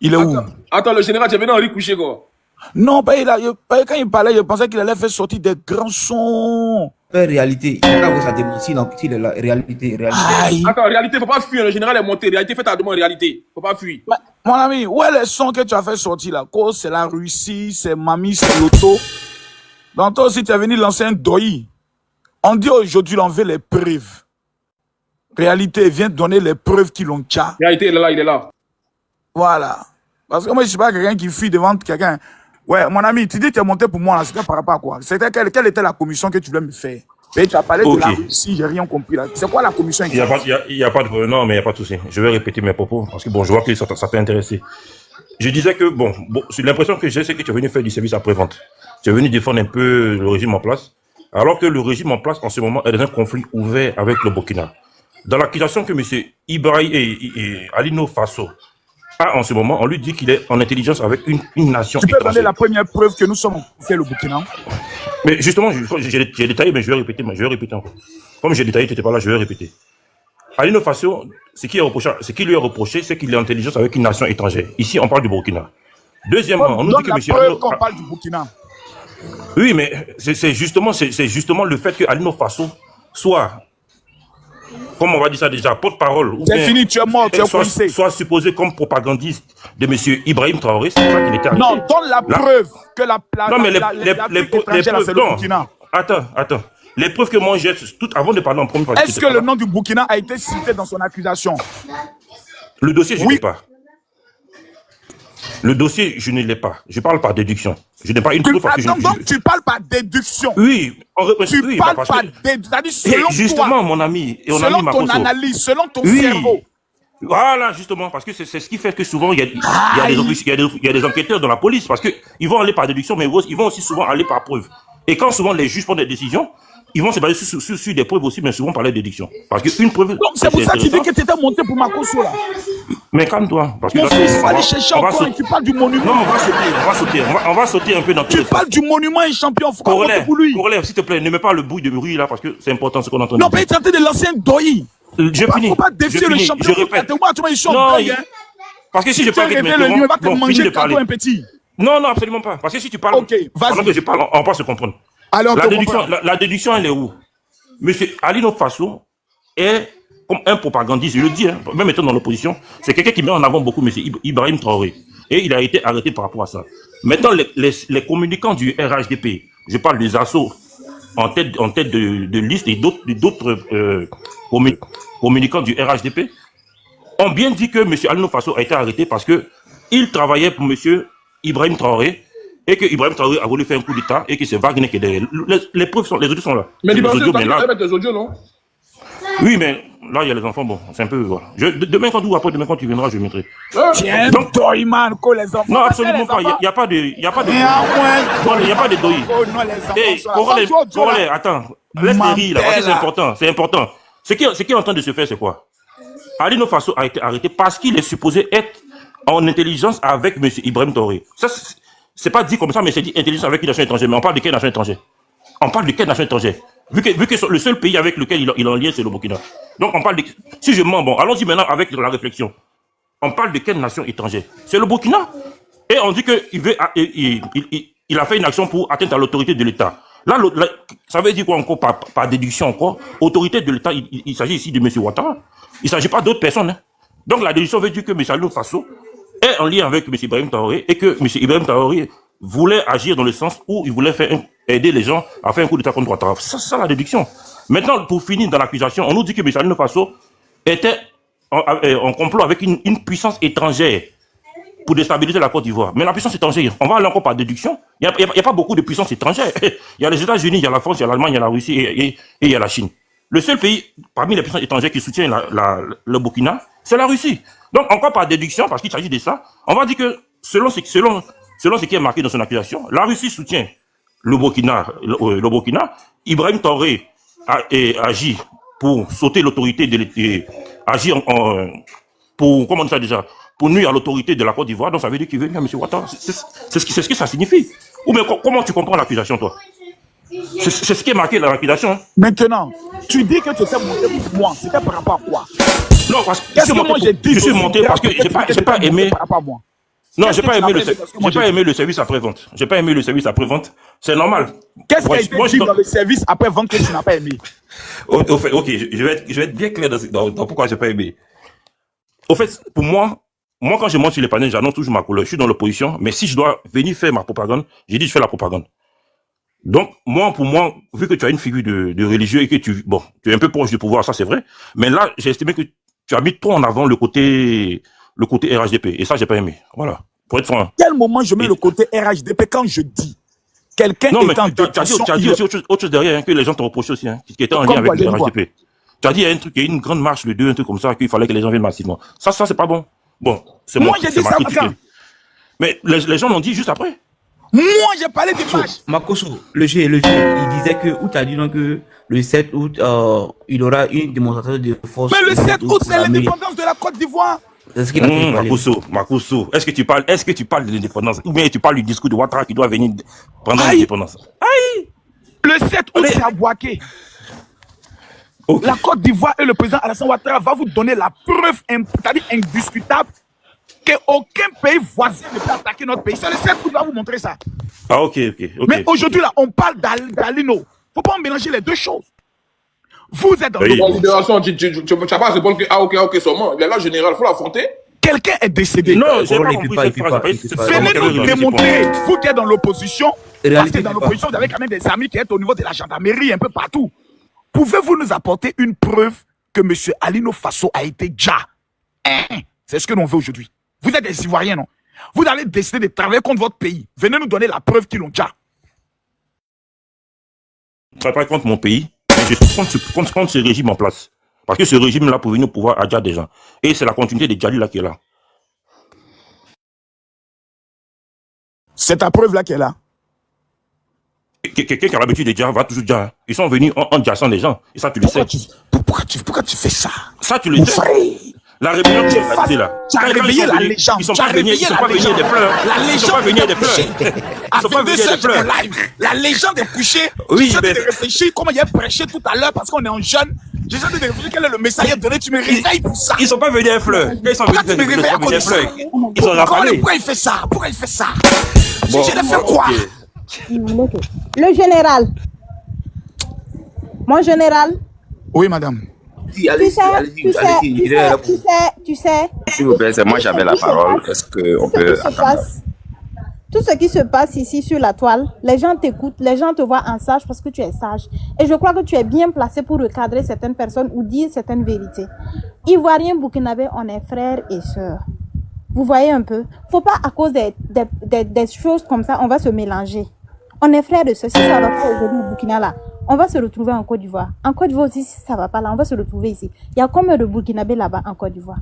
Il est où? Attends, le général, tu es venu en coucher quoi? Non, quand il parlait, je pensais qu'il allait faire sortir des grands sons. Réalité, il a sa demande, s'il est là, réalité. Attends, réalité, faut pas fuir, le général est monté. Réalité, fais ta demande, réalité. Faut pas fuir. Mon ami, où est les sons que tu as fait sortir là? C'est la Russie, c'est Mami, c'est l'auto. Donc toi aussi, tu es venu lancer un doi. On dit aujourd'hui, on veut les preuves. Réalité, viens donner les preuves qui l'ont déjà. Réalité, il est là. Voilà. Parce que moi, je ne suis pas quelqu'un qui fuit devant quelqu'un. Ouais, mon ami, tu dis que tu es monté pour moi, c'était par rapport à quoi? C'était quelle était la commission que tu voulais me faire? Et tu as parlé de la Russie, j'ai rien compris là. C'est quoi la commission? Il n'y a pas de problème, non, mais il n'y a pas de souci. Je vais répéter mes propos, parce que bon, je vois que ça t'a intéressé. Je disais que, bon, l'impression que j'ai, c'est que tu es venu faire du service après-vente. Tu es venu défendre un peu le régime en place, alors que le régime en place, en ce moment, est dans un conflit ouvert avec le Burkina. Dans l'accusation que M. Ibrahim et Alino Faso a en ce moment, on lui dit qu'il est en intelligence avec une nation étrangère. Tu peux donner la première preuve que nous sommes fait le Burkina? Mais justement, j'ai détaillé, mais je vais répéter encore. Comme j'ai détaillé, tu n'étais pas là, je vais répéter. Alino Faso, ce qui lui est reproché, c'est qu'il est en intelligence avec une nation étrangère. Ici, on parle du Burkina. Deuxièmement, on nous dit que M. Alino... qu'on parle du Burkina. Oui, mais c'est justement le fait que Alino Faso soit... Comment on va dire ça déjà, porte-parole. C'est fini, tu es mort, tu es coincé. Soit supposé comme propagandiste de M. Ibrahim Traoré, c'est ça qu'il était arrivé. Non, donne la preuve que la non, mais les preuves, attends. Les preuves que moi j'ai, tout avant de parler en premier... Est-ce que le nom du Burkina a été cité dans son accusation? Le dossier, je ne l'ai pas. Le dossier, je ne l'ai pas. Je parle par déduction. Je n'ai pas une preuve parce que donc tu parles par déduction. Oui. Tu parles par déduction. C'est-à-dire justement, toi, mon ami. Et selon ton analyse, selon ton cerveau. Voilà, justement, parce que c'est ce qui fait que souvent, il y a des enquêteurs dans la police, parce qu'ils vont aller par déduction, mais ils vont aussi souvent aller par preuve. Et quand souvent les juges prennent des décisions, ils vont se baser sur des preuves aussi, mais souvent par la déduction. Parce qu'une preuve... Donc c'est pour ça que tu dis que tu étais monté pour Makosso là. Mais calme-toi. Parce que mon fils, il va aller chercher encore et tu parles du monument. Non, on va sauter un peu dans tout. Tu parles du monument et champion, faut pas monter pour lui. Corollaire, s'il te plaît, ne mets pas le bruit de bruit là, parce que c'est important ce qu'on entend. Non, mais il est en train de lancer un doi. Je finis. Faut pas défier le champion. Je répète. Non, parce que si je parle de il va te manger cadeau un petit. Non, absolument pas. Parce que si tu parles, pendant que je parle, on va pas se comprendre. Alors, la déduction, elle est où? Monsieur Alino Faso est comme un propagandiste, je le dis, même étant dans l'opposition, c'est quelqu'un qui met en avant beaucoup monsieur Ibrahim Traoré. Et il a été arrêté par rapport à ça. Maintenant, les communicants du RHDP, je parle des assauts en tête de liste et d'autres communicants du RHDP, ont bien dit que monsieur Alino Faso a été arrêté parce qu'il travaillait pour monsieur Ibrahim Traoré. Et que Ibrahim Traoré a voulu faire un coup d'État et que c'est Wagner qui est derrière. Les preuves sont, les audios sont là. Mais les audios, tu as avec les audios, non? Oui, mais là, il y a les enfants, bon, c'est un peu... Voilà. Demain, quand ou après demain, quand tu viendras, je mettrai. Tiens, Donc, Doïman, les enfants. non, absolument pas. Il n'y a pas de... Il n'y a pas de... Non, il n'y a pas de doi. Oh non, les enfants. Hey, Congolais, attends. Laisse les rires, là. Parce que c'est important. C'est important. Ce qui est en train de se faire, c'est quoi? Alino Faso a été arrêté parce qu'il est supposé être en intelligence avec M. Ibrahim Traoré. Ça, c'est pas dit comme ça, mais c'est dit intelligence avec une nation étrangère. Mais on parle de quelle nation étrangère? On parle de quelle nation étrangère? Vu que le seul pays avec lequel il est en lien, c'est le Burkina. Donc on parle de... Si je mens, bon, allons-y maintenant avec la réflexion. On parle de quelle nation étrangère? C'est le Burkina. Et on dit qu'il a fait une action pour atteindre à l'autorité de l'État. Là, ça veut dire quoi encore par déduction encore? Autorité de l'État, il s'agit ici de M. Ouattara. Il ne s'agit pas d'autres personnes. Hein. Donc la déduction veut dire que M. Alino Faso est en lien avec M. Ibrahim Traoré et que M. Ibrahim Traoré voulait agir dans le sens où il voulait aider les gens à faire un coup d'État contre Ouattara. C'est ça la déduction. Maintenant, pour finir dans l'accusation, on nous dit que M. Alino Faso était en complot avec une puissance étrangère pour déstabiliser la Côte d'Ivoire. Mais la puissance étrangère, on va aller encore par déduction. Il n'y a pas beaucoup de puissances étrangères. Il y a les États-Unis, il y a la France, il y a l'Allemagne, il y a la Russie et il y a la Chine. Le seul pays parmi les puissances étrangères qui soutient le Burkina, c'est la Russie. Donc encore par déduction, parce qu'il s'agit de ça, on va dire que selon ce qui est marqué dans son accusation, la Russie soutient le Burkina. Ibrahim Traoré agit pour sauter l'autorité de l'État, agir pour, comment on dit ça déjà, pour nuire à l'autorité de la Côte d'Ivoire. Donc ça veut dire qu'il veut nuire à M. Ouattara. C'est ce que ça signifie. Ou bien comment tu comprends l'accusation, toi? C'est ce qui est marqué dans l'accusation. Hein. Maintenant, tu dis que tu étais monté pour moi. C'était par rapport à quoi? Non, parce que je suis monté parce que j'ai pas aimé. Non, j'ai pas aimé le service après-vente. J'ai pas aimé le service après-vente. C'est normal. Qu'est-ce qui a été dit dans le service après-vente que tu n'as pas aimé? Au fait, ok, je vais être bien clair dans pourquoi j'ai pas aimé. Au fait, pour moi, quand je monte sur les panels, j'annonce toujours ma couleur. Je suis dans l'opposition, mais si je dois venir faire ma propagande, j'ai dit je fais la propagande. Donc, pour moi, vu que tu as une figure de religieux et que tu es un peu proche du pouvoir, ça c'est vrai, mais là, j'ai estimé que tu as mis trop en avant le côté RHDP, et ça, j'ai pas aimé. Voilà, pour être franc. Quel moment je mets le côté RHDP quand je dis quelqu'un est en détention? Tu as dit aussi autre chose derrière, hein, que les gens te reprochent aussi, hein, qui était en lien avec le RHDP. Tu as dit, il y a un truc, il y a une grande marche le 2, un truc comme ça, qu'il fallait que les gens viennent massivement. Ça, c'est pas bon. Bon, c'est moi qui ai dit ça. Mais les gens l'ont dit juste après. Moi, j'ai parlé des marches. Makoso, le G, il disait que, où t'as dit donc que le 7 août, il aura une démonstration de force. Mais le 7 août, c'est l'indépendance de la Côte d'Ivoire. C'est ce qu'il a dit. Makoso, est-ce que tu parles de l'indépendance? Ou bien tu parles du discours de Ouattara qui doit venir pendant l'indépendance? Aïe! Le 7 août, c'est à Bouaké. Okay. La Côte d'Ivoire et le président Alassane Ouattara va vous donner la preuve indiscutable qu'aucun pays voisin ne peut attaquer notre pays. C'est le 7 août qui va vous montrer ça. Ah, ok. Mais aujourd'hui, là, on parle d'Alino. Il ne faut pas mélanger les deux choses. Vous êtes dans le libération, tu n'as pas à répondre que ok seulement. Il est là, général, il faut l'affronter. Quelqu'un est décédé. Non, je n'ai pas compris. Venez nous démontrer. Vous qui êtes dans l'opposition, parce que dans l'opposition, vous avez quand même des amis qui sont au niveau de la gendarmerie, un peu partout. Pouvez-vous nous apporter une preuve que M. Alino Faso a été Dja? C'est ce que l'on veut aujourd'hui. Vous êtes des Ivoiriens, non? Vous allez décider de travailler contre votre pays. Venez nous donner la preuve qu'ils l'ont Dja. Je ne travaille pas contre mon pays, mais je suis contre ce régime en place. Parce que ce régime-là, pour venir au pouvoir, a déjà des gens. Et c'est la continuité des Djali là qui est là. C'est ta preuve là qui est là. Quelqu'un qui a l'habitude de dire va toujours dire. Ils sont venus en jassant les gens. Et ça, tu le sais. Pourquoi tu fais ça? Ça, tu le sais. La rébellion qui est organisée là. Tu as réveillé la légende. Ils ne sont pas venus des fleurs. La légende est couchée. À 22h, live. La légende est couchée. J'essaie de réfléchir comment il a prêché tout à l'heure parce qu'on est en jeune. J'essaie de réfléchir quel est le message donné. Tu me réveilles pour ça. Ils ne sont pas venus des fleurs. Ils sont venus des fleurs. Ils ont rafalé. Pourquoi il fait ça? Je l'ai fait quoi? Le général. Mon général. Oui, madame. Tu sais. S'il vous plaît, c'est moi j'avais la parole. Est-ce qu'on peut attendre? Tout ce qui se passe ici sur la toile, les gens t'écoutent, les gens te voient en sage parce que tu es sage. Et je crois que tu es bien placé pour recadrer certaines personnes ou dire certaines vérités. Ivoiriens, Burkinabés, on est frères et sœurs. Vous voyez un peu? Faut pas à cause des choses comme ça, on va se mélanger. On est frères de ceux-ci, ça va pas aujourd'hui au Burkina là. On va se retrouver en Côte d'Ivoire. En Côte d'Ivoire aussi, si ça va pas là, on va se retrouver ici. Il y a combien de Burkinabés là-bas en Côte d'Ivoire?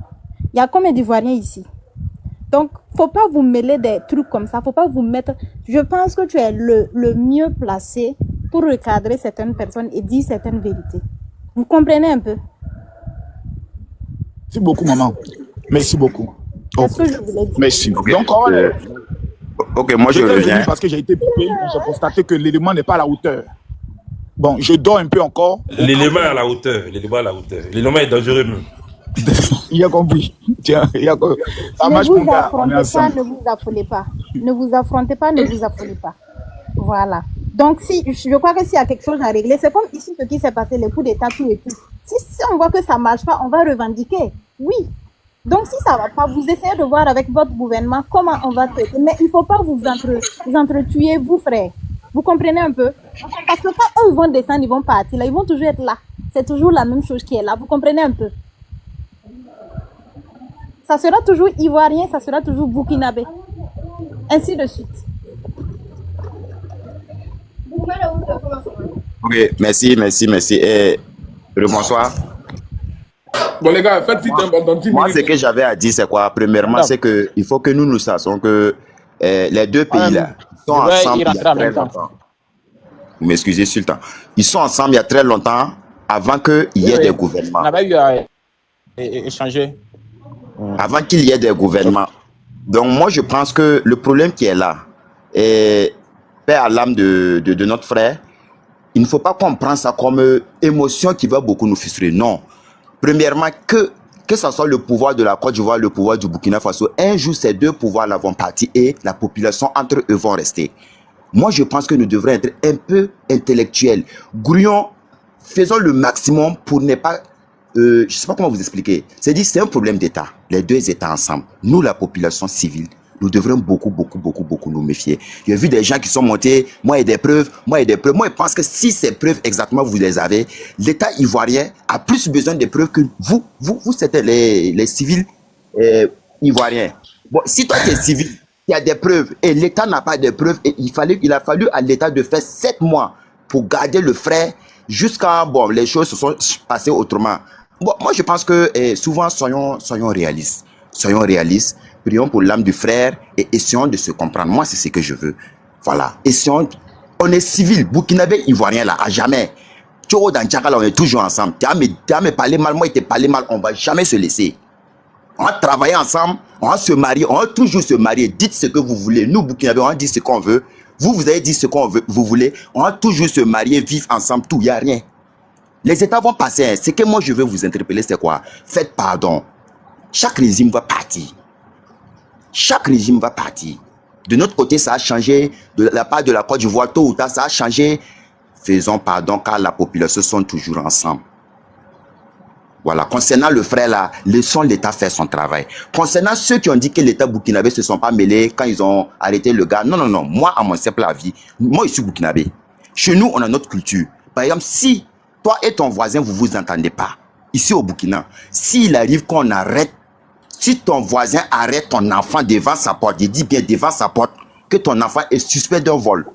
Il y a combien d'Ivoiriens ici? Donc, faut pas vous mêler des trucs comme ça. Faut pas vous mettre... Je pense que tu es le mieux placé pour recadrer certaines personnes et dire certaines vérités. Vous comprenez un peu? Merci beaucoup, maman. Merci beaucoup. C'est ce que je voulais dire. Merci. Ok, Donc, ok, moi je j'étais venu reviens. parce que j'ai été pipé. J'ai constaté que l'élément n'est pas à la hauteur. Bon, je dors un peu encore. L'élément est à la hauteur. L'élément est à la hauteur. L'élément est dangereux même. Il a compris. Tiens, il a compris. Ça Ne marche vous mon gars, on est affrontez pas, ensemble. ne vous affolez pas. Ne vous affrontez pas, ne vous affolez pas. Voilà. Donc, si, je crois que s'il y a quelque chose à régler, c'est comme ici ce qui s'est passé, les coups d'État, tout et tout. Si on voit que ça ne marche pas, on va revendiquer. Oui. Donc, si ça ne va pas, vous essayez de voir avec votre gouvernement comment on va traiter. Mais il ne faut pas vous entretuer, vous, frères. Vous comprenez un peu? Parce que quand eux vont descendre, ils vont partir, là, ils vont toujours être là. C'est toujours la même chose qui est là. Vous comprenez un peu? Ça sera toujours ivoirien, ça sera toujours burkinabé. Ainsi de suite. Ok, merci. Et bonsoir. Bon, les gars, faites vite dans 10 Moi, minutes. ce que j'avais à dire, c'est quoi? Premièrement, c'est qu'il faut que nous sachions que les deux pays-là sont ensemble il y a très longtemps. Vous m'excusez, Sultan. Ils sont ensemble il y a très longtemps avant qu'il y ait des gouvernements. On avait eu à échanger. Avant qu'il y ait des gouvernements. Donc, moi, je pense que le problème qui est là, et paix à l'âme de notre frère, il ne faut pas qu'on prenne ça comme émotion qui va beaucoup nous frustrer. Non. Premièrement, que ce soit le pouvoir de la Côte d'Ivoire, le pouvoir du Burkina Faso, un jour, ces deux pouvoirs-là vont partir et la population entre eux vont rester. Moi, je pense que nous devrions être un peu intellectuels. Grouillons, faisons le maximum pour ne pas... je ne sais pas comment vous expliquer. C'est-à-dire, c'est un problème d'État. Les deux États ensemble. Nous, la population civile, nous devrions beaucoup nous méfier. J'ai vu des gens qui sont montés, moi, il y a des preuves. Moi, je pense que si ces preuves, exactement, vous les avez, l'État ivoirien a plus besoin de preuves que vous c'était les civils ivoiriens. Bon, si toi, tu es civil, il y a des preuves et l'État n'a pas de preuves, et il a fallu à l'État de faire 7 mois pour garder le frère jusqu'à, bon, les choses se sont passées autrement. Bon, moi, je pense que souvent, soyons réalistes. Soyons réalistes, prions pour l'âme du frère et essayons de se comprendre. Moi, c'est ce que je veux. Voilà. Essayons. On est civil, burkinabé, ivoirien, là, à jamais. Tchoro dans Tchakala, on est toujours ensemble. Tu as me parlé mal, moi, il te parlé mal. On ne va jamais se laisser. On va travailler ensemble, on va se marier, on va toujours se marier. Dites ce que vous voulez. Nous, burkinabé, on va dire ce qu'on veut. Vous avez dit ce qu'on veut, vous voulez. On va toujours se marier, vivre ensemble, tout. Il n'y a rien. Les États vont passer. Ce que moi, je veux vous interpeller, c'est quoi? Faites pardon. Chaque régime va partir. Chaque régime va partir. De notre côté, ça a changé. De la part de la Côte d'Ivoire, tôt ou tard, ça a changé. Faisons pardon car la population sont toujours ensemble. Voilà. Concernant le frère là, laissons l'État faire son travail. Concernant ceux qui ont dit que l'État burkinabé ne se sont pas mêlés quand ils ont arrêté le gars. Non. Moi, à mon simple avis, moi, je suis burkinabé. Chez nous, on a notre culture. Par exemple, si toi et ton voisin, vous vous entendez pas, ici au Burkina, s'il arrive qu'on arrête, si ton voisin arrête ton enfant devant sa porte, il dit bien devant sa porte que ton enfant est suspect d'un vol.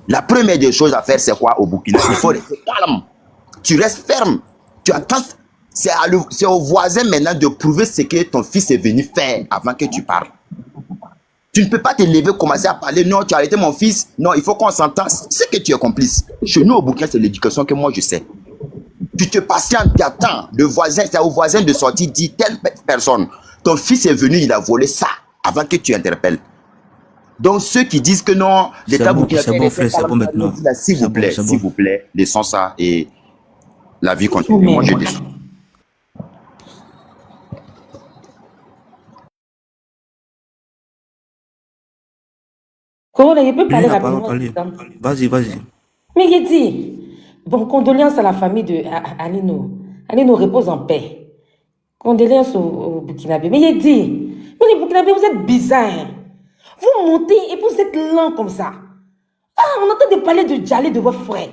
La première des choses à faire, c'est quoi au Burkina? Il faut rester calme. Tu restes ferme. Tu attends. C'est au voisin maintenant de prouver ce que ton fils est venu faire avant que tu parles. Tu ne peux pas te lever, commencer à parler. Non, tu as arrêté mon fils. Non, il faut qu'on s'entende. C'est que tu es complice. Chez nous au Burkina, c'est l'éducation que moi je sais. Tu te patientes, tu attends. Le voisin, c'est au voisin de sortir, dit telle personne. Ton fils est venu, il a volé ça avant que tu interpelles. Donc ceux qui disent que non, l'État burkinabé, c'est bon, frère, c'est bon maintenant. S'il vous plaît, laissons ça et la vie continue. Moi, je descends. Corona, il peut parler Oui, rapidement. Vas-y. Mais il dit, bon, condoléances à la famille de Alino. Alino repose en paix. Condoléances au Burkinabé. Mais il dit, mais les Burkinabés, vous êtes bizarres. Vous montez et vous êtes lents comme ça. Ah, on entend de parler de Djalé de votre frère.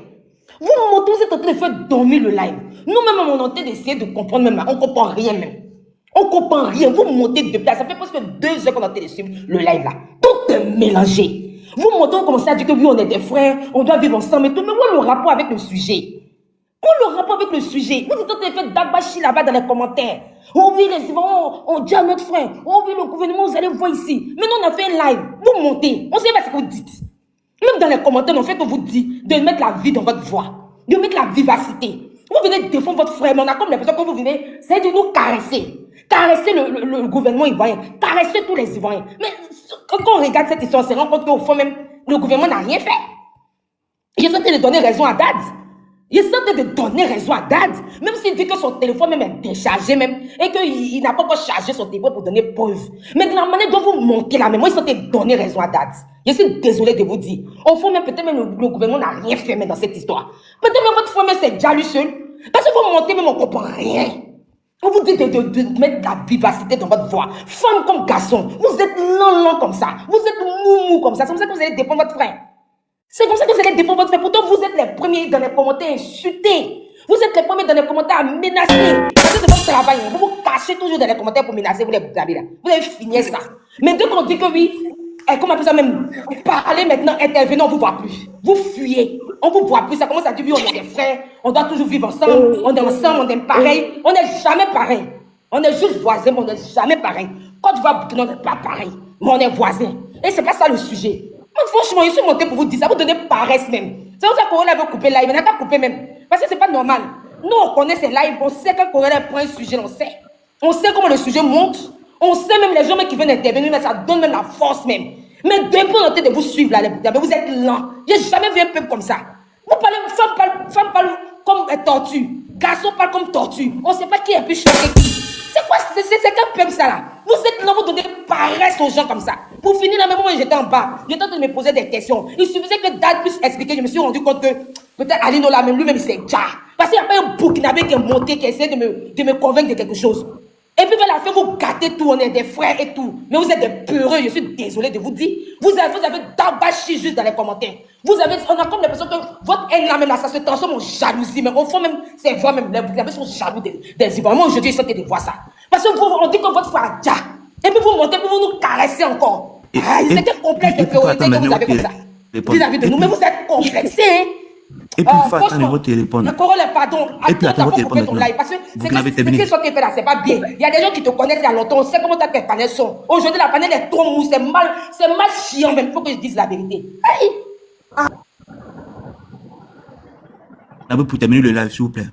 Vous montez, vous êtes en train de faire dormir le live. Nous-mêmes, on est en train d'essayer de comprendre même. On ne comprend rien même. On ne comprend rien. Vous montez de place. Ça fait presque 2 heures qu'on est en train de suivre le live là. Tout est mélangé. Vous montez, vous commencez à dire que oui, on est des frères, on doit vivre ensemble et tout. Mais où est le rapport avec le sujet? Où est le rapport avec le sujet? Vous êtes en train de faire d'agbachi là-bas dans les commentaires. Oh oui, les Ivoiriens, on dit à notre frère. Oh oui, le gouvernement, vous allez voir ici. Maintenant, on a fait un live. Vous montez. On sait pas ce que vous dites. Même dans les commentaires, on fait que vous dites de mettre la vie dans votre voix, de mettre la vivacité. Vous venez défendre votre frère, mais on a comme l'impression que vous venez, c'est de nous caresser. Caresser le gouvernement ivoirien, caresser tous les Ivoiriens. Mais quand on regarde cette histoire, on se rend compte qu'au fond même, le gouvernement n'a rien fait. Ils sont en train de donner raison à Dad. Ils sont en train de donner raison à Dad. Même s'il dit que son téléphone même est déchargé même, et qu'il n'a pas encore chargé son téléphone pour donner preuve. Mais de la manière dont vous montez la mémoire, ils sont en train de donner raison à Dad. Je suis désolé de vous dire. Au fond même, peut-être même le gouvernement n'a rien fait même dans cette histoire. Peut-être même votre frère même c'est déjà lui seul. Parce que vous montez même, on ne comprend rien. On vous dit de mettre la vivacité dans votre voix. Femme comme garçon. Vous êtes lent comme ça. Vous êtes mou comme ça. C'est comme ça que vous allez défendre votre frère. C'est comme ça que vous allez défendre votre frère. Pourtant, vous êtes les premiers dans les commentaires insultés. Vous êtes les premiers dans les commentaires à menacer. C'est votre travail. Vous vous cachez toujours dans les commentaires pour menacer. Vous les là. Vous allez finir ça. Mais dès qu'on dit que oui, comment on appelle ça même, parler maintenant, intervenir, on ne vous voit plus. Vous fuyez. On ne vous voit plus. Ça commence à dire oui, on est des frères. On doit toujours vivre ensemble. On est ensemble, on est pareil. On n'est jamais pareil. On est juste voisins, mais on n'est jamais pareil. Quand tu vas Burkina, on n'est pas pareil. Mais on est voisins. Et c'est pas ça le sujet. Moi, franchement, je suis monté pour vous dire ça. Vous donnez paresse même. C'est pour ça qu'on avait coupé live. On n'a pas coupé même. Parce que c'est pas normal. Nous, on connaît ces lives. On sait quand Corona prend un sujet, on sait. On sait comment le sujet monte. On sait même les gens qui viennent intervenir, mais ça donne même la force même. Mais depuis on est de vous suivre là, vous êtes lents. J'ai jamais vu un peuple comme ça. Vous parlez, femme parle comme tortue. Garçon parle comme tortue. On ne sait pas qui est plus choqué qui. C'est quoi, c'est quel peuple ça là? Vous êtes là, vous donnez paresse aux gens comme ça. Pour finir, là, même moi j'étais en bas, j'étais en train de me poser des questions. Il suffisait que Dad puisse expliquer. Je me suis rendu compte que peut-être Alino là, même lui-même, c'est déjà. Parce qu'il n'y a pas un Burkinabé qui est monté, qui essaie de me convaincre de quelque chose. Et puis, vers la fin, vous gâtez tout, on est des frères et tout. Mais vous êtes des peureux, je suis désolé de vous dire. Vous avez d'abachi juste dans les commentaires. On a comme l'impression que votre haine là, même là, ça se transforme en jalousie. Mais au fond, même, c'est vrai, même, vous avez sont jaloux des Ivoiriens. Moi, aujourd'hui, je suis de voir ça. Parce que on dit que votre frère a déjà. Et puis, vous montez, puis vous nous caressez encore. C'était complexe de priorité que vous avez comme ça. Vis-à-vis de nous, mais vous êtes complexés. Et puis, il faut attendre votre téléphone. Pardon. Et puis, attends votre téléphone maintenant. Parce que Vous l'avez terminé. ce qui est fait là, c'est pas bien. Il y a des gens qui te connaissent il y a longtemps. On sait comment ta panel sont. Aujourd'hui, la panel est trop mou. C'est mal chiant même. Il faut que je dise la vérité. Hey. D'abord, pour terminer le live, s'il vous plaît.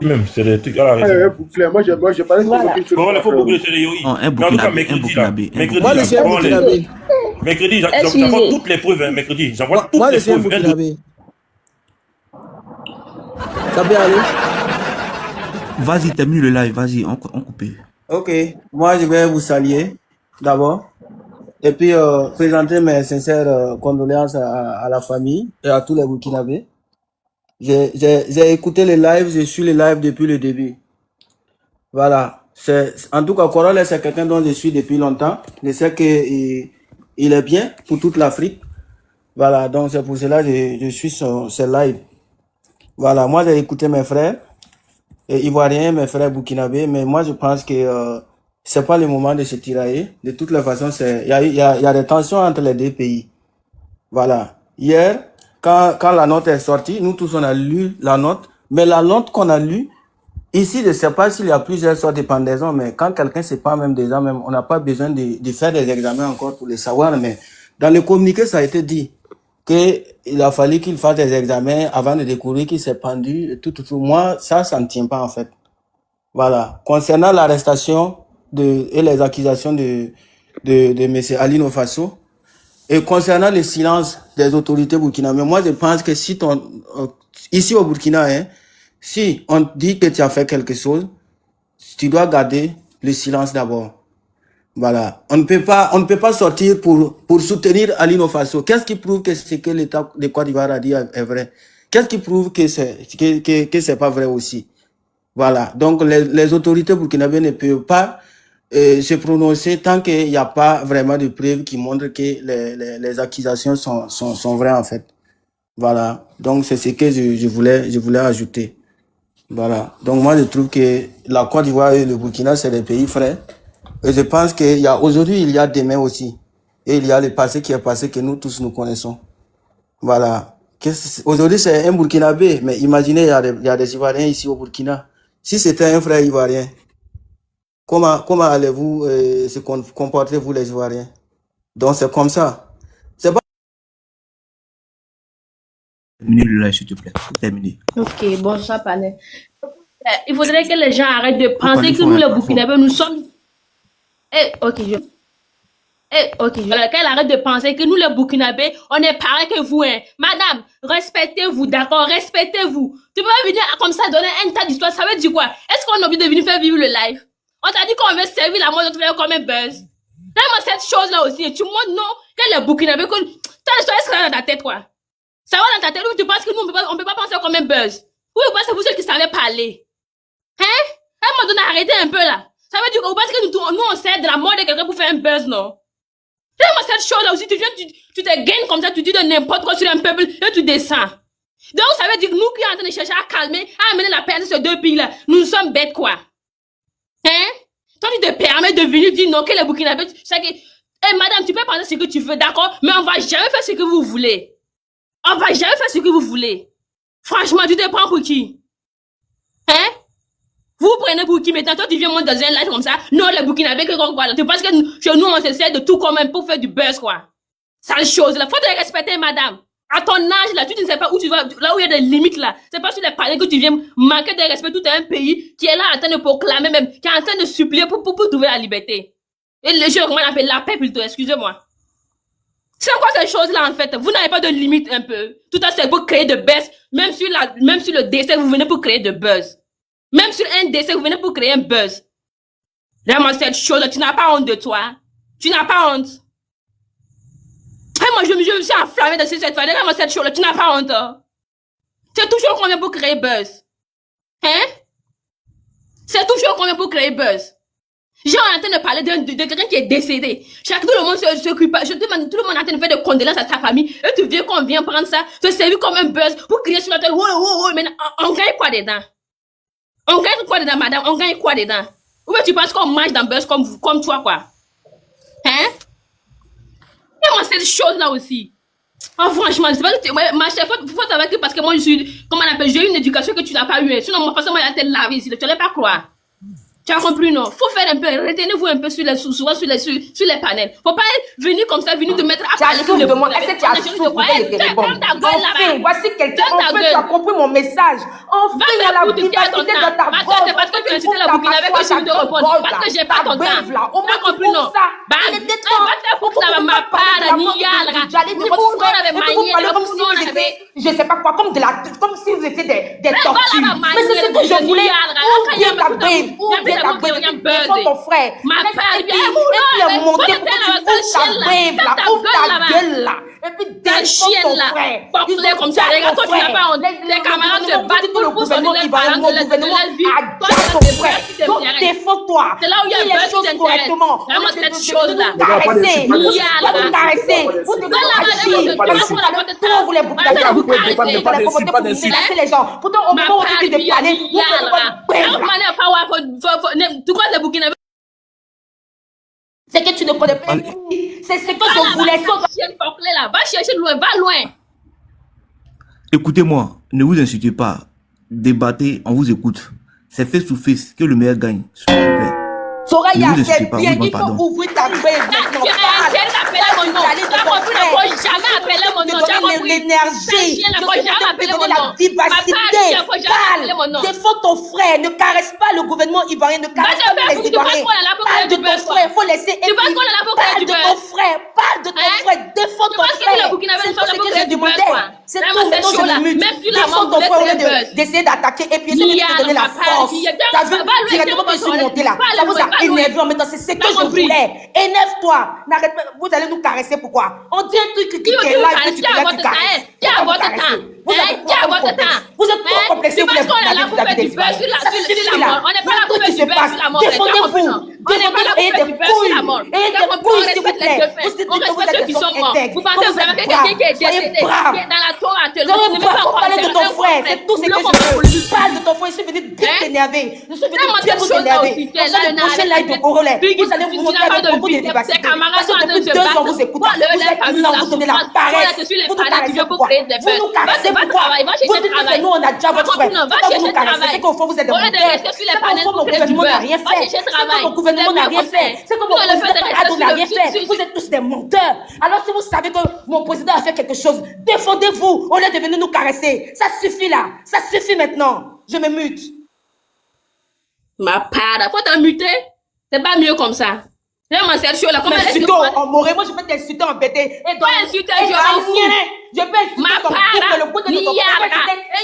Même, c'est des trucs. Moi, j'ai parlé de quelque chose. Il faut beaucoup de sérieux. Un Burkinabé. Mercredi, j'envoie toutes les preuves. Mercredi, j'envoie toutes les preuves. Ça peut aller? Vas-y, termine le live. Vas-y, on coupe. Ok, moi je vais vous saluer d'abord et puis présenter mes sincères condoléances à la famille et à tous les Burkinabés. J'ai écouté les lives, je suis les lives depuis le début. Voilà. En tout cas, Corole, c'est quelqu'un dont je suis depuis longtemps. Je sais qu'il est bien pour toute l'Afrique. Voilà, donc c'est pour cela que je suis sur ce live. Voilà, moi j'ai écouté mes frères ivoiriens, mes frères burkinabés, mais moi je pense que c'est pas le moment de se tirailler. De toutes les façons, il y a des tensions entre les deux pays. Voilà. Hier, quand la note est sortie, nous tous on a lu la note, mais la note qu'on a lue, ici je sais pas s'il y a plusieurs sortes de pendaisons, mais quand quelqu'un sait pas même déjà, même on n'a pas besoin de faire des examens encore pour le savoir, mais dans le communiqué ça a été dit qu'il a fallu qu'il fasse des examens avant de découvrir qu'il s'est pendu et tout. Moi, ça ne tient pas en fait. Voilà. Concernant l'arrestation et les accusations de M. Alino Faso, et concernant le silence des autorités burkinabées, moi je pense que si ici au Burkina, si on dit que tu as fait quelque chose, tu dois garder le silence d'abord. Voilà. On ne peut pas sortir pour soutenir Alino Faso. Qu'est-ce qui prouve que ce que l'État de Côte d'Ivoire a dit est vrai? Qu'est-ce qui prouve que c'est pas vrai aussi? Voilà. Donc, les autorités burkinabées ne peuvent pas se prononcer tant qu'il n'y a pas vraiment de preuves qui montrent que les accusations sont vraies, en fait. Voilà. Donc, c'est ce que je voulais ajouter. Voilà. Donc, moi, je trouve que la Côte d'Ivoire et le Burkina, c'est des pays frères. Et je pense qu'il y a aujourd'hui, il y a demain aussi. Et il y a le passé qui est passé que nous tous nous connaissons. Voilà. Aujourd'hui, c'est un Burkinabé, mais imaginez, il y a des Ivoiriens ici au Burkina. Si c'était un frère Ivoirien, comment allez-vous se comporter, vous les Ivoiriens? Donc, c'est comme ça. C'est pas... Terminez là, s'il te plaît. Terminé. Ok, bon, ça parlait. Il faudrait que les gens arrêtent de penser que nous, les Burkinabés, nous sommes... Qu'elle arrête de penser que nous, les Burkinabés, on est pareil que vous, hein. Madame, respectez-vous, d'accord? Respectez-vous. Tu peux pas venir comme ça donner un tas d'histoires. Ça veut dire quoi? Est-ce qu'on a envie de venir faire vivre le live? On t'a dit qu'on veut servir la mode, on te fait comme un buzz. Donne-moi cette chose-là aussi. Tu montres non, que les Burkinabés, que... T'as l'histoire, est-ce que ça va dans ta tête, quoi? Ça va dans ta tête ou tu penses que nous, on peut pas penser comme un buzz? Ou vous pensez que vous ceux qui savez parler? Hein? À un moment donné, arrêtez un peu, là. Ça veut dire que vous pensez que nous, on sert de la mode de quelqu'un pour faire un buzz, non? Donne-moi cette chose-là aussi, tu viens, tu te gagnes comme ça, tu dis de n'importe quoi sur un peuple, et tu descends. Donc, ça veut dire que nous qui sommes en train de chercher à calmer, à amener la paix dans ces deux pays-là, nous sommes bêtes, quoi. Hein? Toi, tu te permets de venir dire non, que les Burkinabés, c'est que, madame, tu peux penser ce que tu veux, d'accord? Mais on va jamais faire ce que vous voulez. On va jamais faire ce que vous voulez. Franchement, tu te prends pour qui? Hein? Vous prenez pour qui maintenant? Toi, tu viens monter dans un live comme ça. Non, les Burkinabés, voilà. Tu penses que chez nous, on s'essaie de tout quand même pour faire du buzz, quoi. Sale chose, là. Faut te respecter, madame. À ton âge, là, tu ne sais pas où tu vas, là où il y a des limites, là. C'est pas sur les palais que tu viens manquer de respect tout un pays qui est là en train de proclamer même, qui est en train de supplier pour trouver la liberté. Et les gens, comment on appelle la paix plutôt, excusez-moi. C'est quoi ces choses-là, en fait? Vous n'avez pas de limite un peu. Tout à c'est pour créer de buzz. Même sur le décès, vous venez pour créer de buzz. Même sur un décès, vous venez pour créer un buzz. Vraiment, cette chose-là, tu n'as pas honte de toi. Tu n'as pas honte. Moi, je me suis enflammée de cette fois. Vraiment, cette chose-là, tu n'as pas honte. Hein? C'est toujours combien pour créer buzz. Hein? C'est toujours combien pour créer buzz. J'ai en train de parler de quelqu'un qui est décédé. Tout le monde s'occupe pas. Tout le monde est en train de faire des condoléances à sa famille. Et tu viens qu'on vient prendre ça, te servir comme un buzz pour crier sur la tête. Mais on gagne quoi dedans? On gagne quoi dedans, madame? On gagne quoi dedans? Ou bien tu penses qu'on mange dans buzz comme toi, quoi? Hein? Et moi, cette chose-là aussi. Oh, franchement, c'est pas que ma chef, faut savoir que parce que moi, je suis, comment on appelle, j'ai eu une éducation que tu n'as pas eu. Sinon, moi, forcément, il a été lavé ici. Tu n'allais pas croire. Tu as compris, non? Faut faire un peu, retenez-vous un peu sur les panels. Faut pas venir comme ça, venir te mettre à parler sur le monde. Est-ce que tu as souffert le téléphone? Enfin, voici quelqu'un. Enfin, tu as compris mon message. Enfin, il y a la vivacité dans ta voix. C'est parce que tu as incité la Burkinabé que je vais te répondre. Parce que j'ai pas ton temps. Tu as compris, non? Va te faire pour que ça va ma part, Nial. Je sais pas quoi, comme si vous étiez des tortues. Mais c'est ce que je voulais. Oubliez ta babe. Oubliez ta babe. Défends ton frère. Et puis monter pour que tu ta babe là. Ouvre ta gueule là. Et puis défends ton frère. Porte-les comme ça. Regarde, toi, tu n'as pas honte. Les camarades se battent pour sauver les parents de leur vie. Toi, ton frère. Donc défends-toi. C'est là où il y a un buzz qui t'intéresse. Vraiment, cette chose-là. Caresser. Vous caresser. Vous devez agir. Vous les bouclez. Les gens. Pourtant, au moment où tu te parler, tu crois les Burkinabés? C'est que tu ne connais pas. C'est ce que je voulais. Va chercher loin, va loin. Écoutez-moi, ne vous insultez pas. Débattez, on vous écoute. C'est face to face que le meilleur gagne, s'il vous plaît. Soraya, c'est bien, il faut ouvrir ta gueule. Tu jamais appelé mon nom. Tu jamais appelé mon nom. L'énergie, la vivacité. Parle, défends ton frère. Ne caresse pas le gouvernement ivoirien. Ne caresse pas les Ivoiriens. Parle de ton frère. Il faut laisser écouter. Parle de ton frère. Parle de ton frère. Défends ton frère. C'est tout ce que j'ai demandé. C'est tout ce que je limite. Défends ton frère au lieu d'essayer d'attaquer et puis essayer de te donner la force. T'as vu directement que je suis montée là. Ça vous a énervé en mettant, c'est ce que je voulais. Énerve-toi. N'arrête pas. Vous allez nous caresser pourquoi? On dit un truc qui est là et que tu peux la caresser. Vous êtes trop complexés pour les Burkinabés. Ça suffit là. On n'est pas là pour faire du buzz sur la mort. Défendez-vous. Ayez des couilles. Ayez des couilles, s'il vous plaît. On respecte ceux qui sont morts. Vous pensez vraiment que quelqu'un qui est décédé, qui est dans la tour à te parler de ton frère. C'est tout ce que je veux. Parle de ton frère. Je suis venu énerver. Je suis venu Tellement bien de vous choses là énerver. aussi. Tu Dans es là, le prochain live de Corolla, vous allez vous montrer avec beaucoup de vivacité. Tes camarades Parce sont en que train de depuis se 2 ans, battre. vous écoutez. Toi, Vous êtes famille, là, la vous donnez la souffrance. Toi, là, paresse. tu suis les Vous nous parents, tu caressez veux pour pourquoi? créer des Vous nous caressez pourquoi? Va Vous chercher dites que travail. nous, on a déjà votre frère. Va Pourquoi vous chercher nous caressez? travail. C'est qu'au fond, vous êtes des Au lieu de menteurs. rester sur les C'est qu'au panels fond, pour mon faire du gouvernement n'a buzz. rien Va fait. chercher C'est que travail. mon gouvernement n'a rien fait. C'est que mon Vous, le fait de président rester n'a sur rien le- fait. Vous êtes tous des menteurs. Alors si vous savez que mon président a fait quelque chose, défendez-vous au lieu de venir nous caresser. Ça suffit là. Ça suffit maintenant. Je me mute. Ma part, faut t'en muter. C'est pas mieux comme ça. Vraiment, c'est chaud là. Comment est-ce que M'insulter en moré, moi je peux t'insulter en bêté. Et Pas insulter, je m'en fous. Je peux insulter ton couple, le couple de ton papa.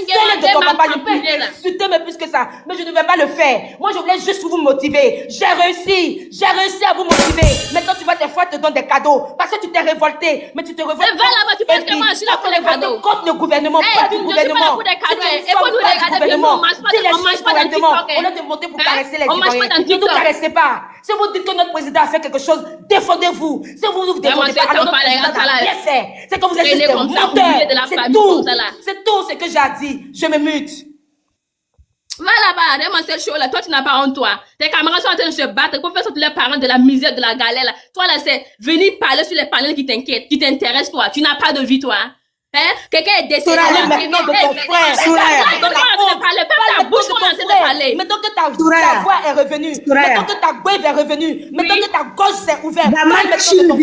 Celle de ton papa, je peux insulter, mais plus que ça. Mais je ne vais pas le faire. Moi je voulais juste vous motiver. J'ai réussi à vous motiver. Maintenant tu vas des fois te donner des cadeaux. Parce que tu t'es révolté. Mais tu te révoltes. Va là-bas, tu penses que moi je suis là pour les cadeaux. Contre le gouvernement, pas du gouvernement. Pour des cadeaux. Et pour nous regarder, on mange pas dans TikTok. On a de monter pour caresser les On mange pas dans Ivoiriens. Ne nous TikTok. caressez pas. Si vous dites que notre président a fait quelque chose, défendez-vous. Si vous vous défendez c'est pas, alors ton notre palais, président ça, là. n'a rien fait. C'est que vous êtes Il est juste des comme ça, menteurs. oublié de la C'est famille, tout. comme ça, là. C'est tout ce que j'ai à dire. Je me mute. Va là-bas, vraiment, c'est chaud là. Toi, tu n'as pas honte, toi. Tes camarades sont en train de se battre pour faire sortir les parents de la misère, de la galère, là. Toi, là, c'est venir parler sur les panels qui t'inquiètent, qui t'intéressent, toi. Tu n'as pas de vie, toi. Hein? Quelqu'un est décédé. Parlez maintenant de ton frère. Ta bouche, on est en train de parler. Maintenant que ta voix est revenue. Maintenant que ta gueule est revenue. Maintenant que ta gorge s'est ouverte. Parle maintenant de ton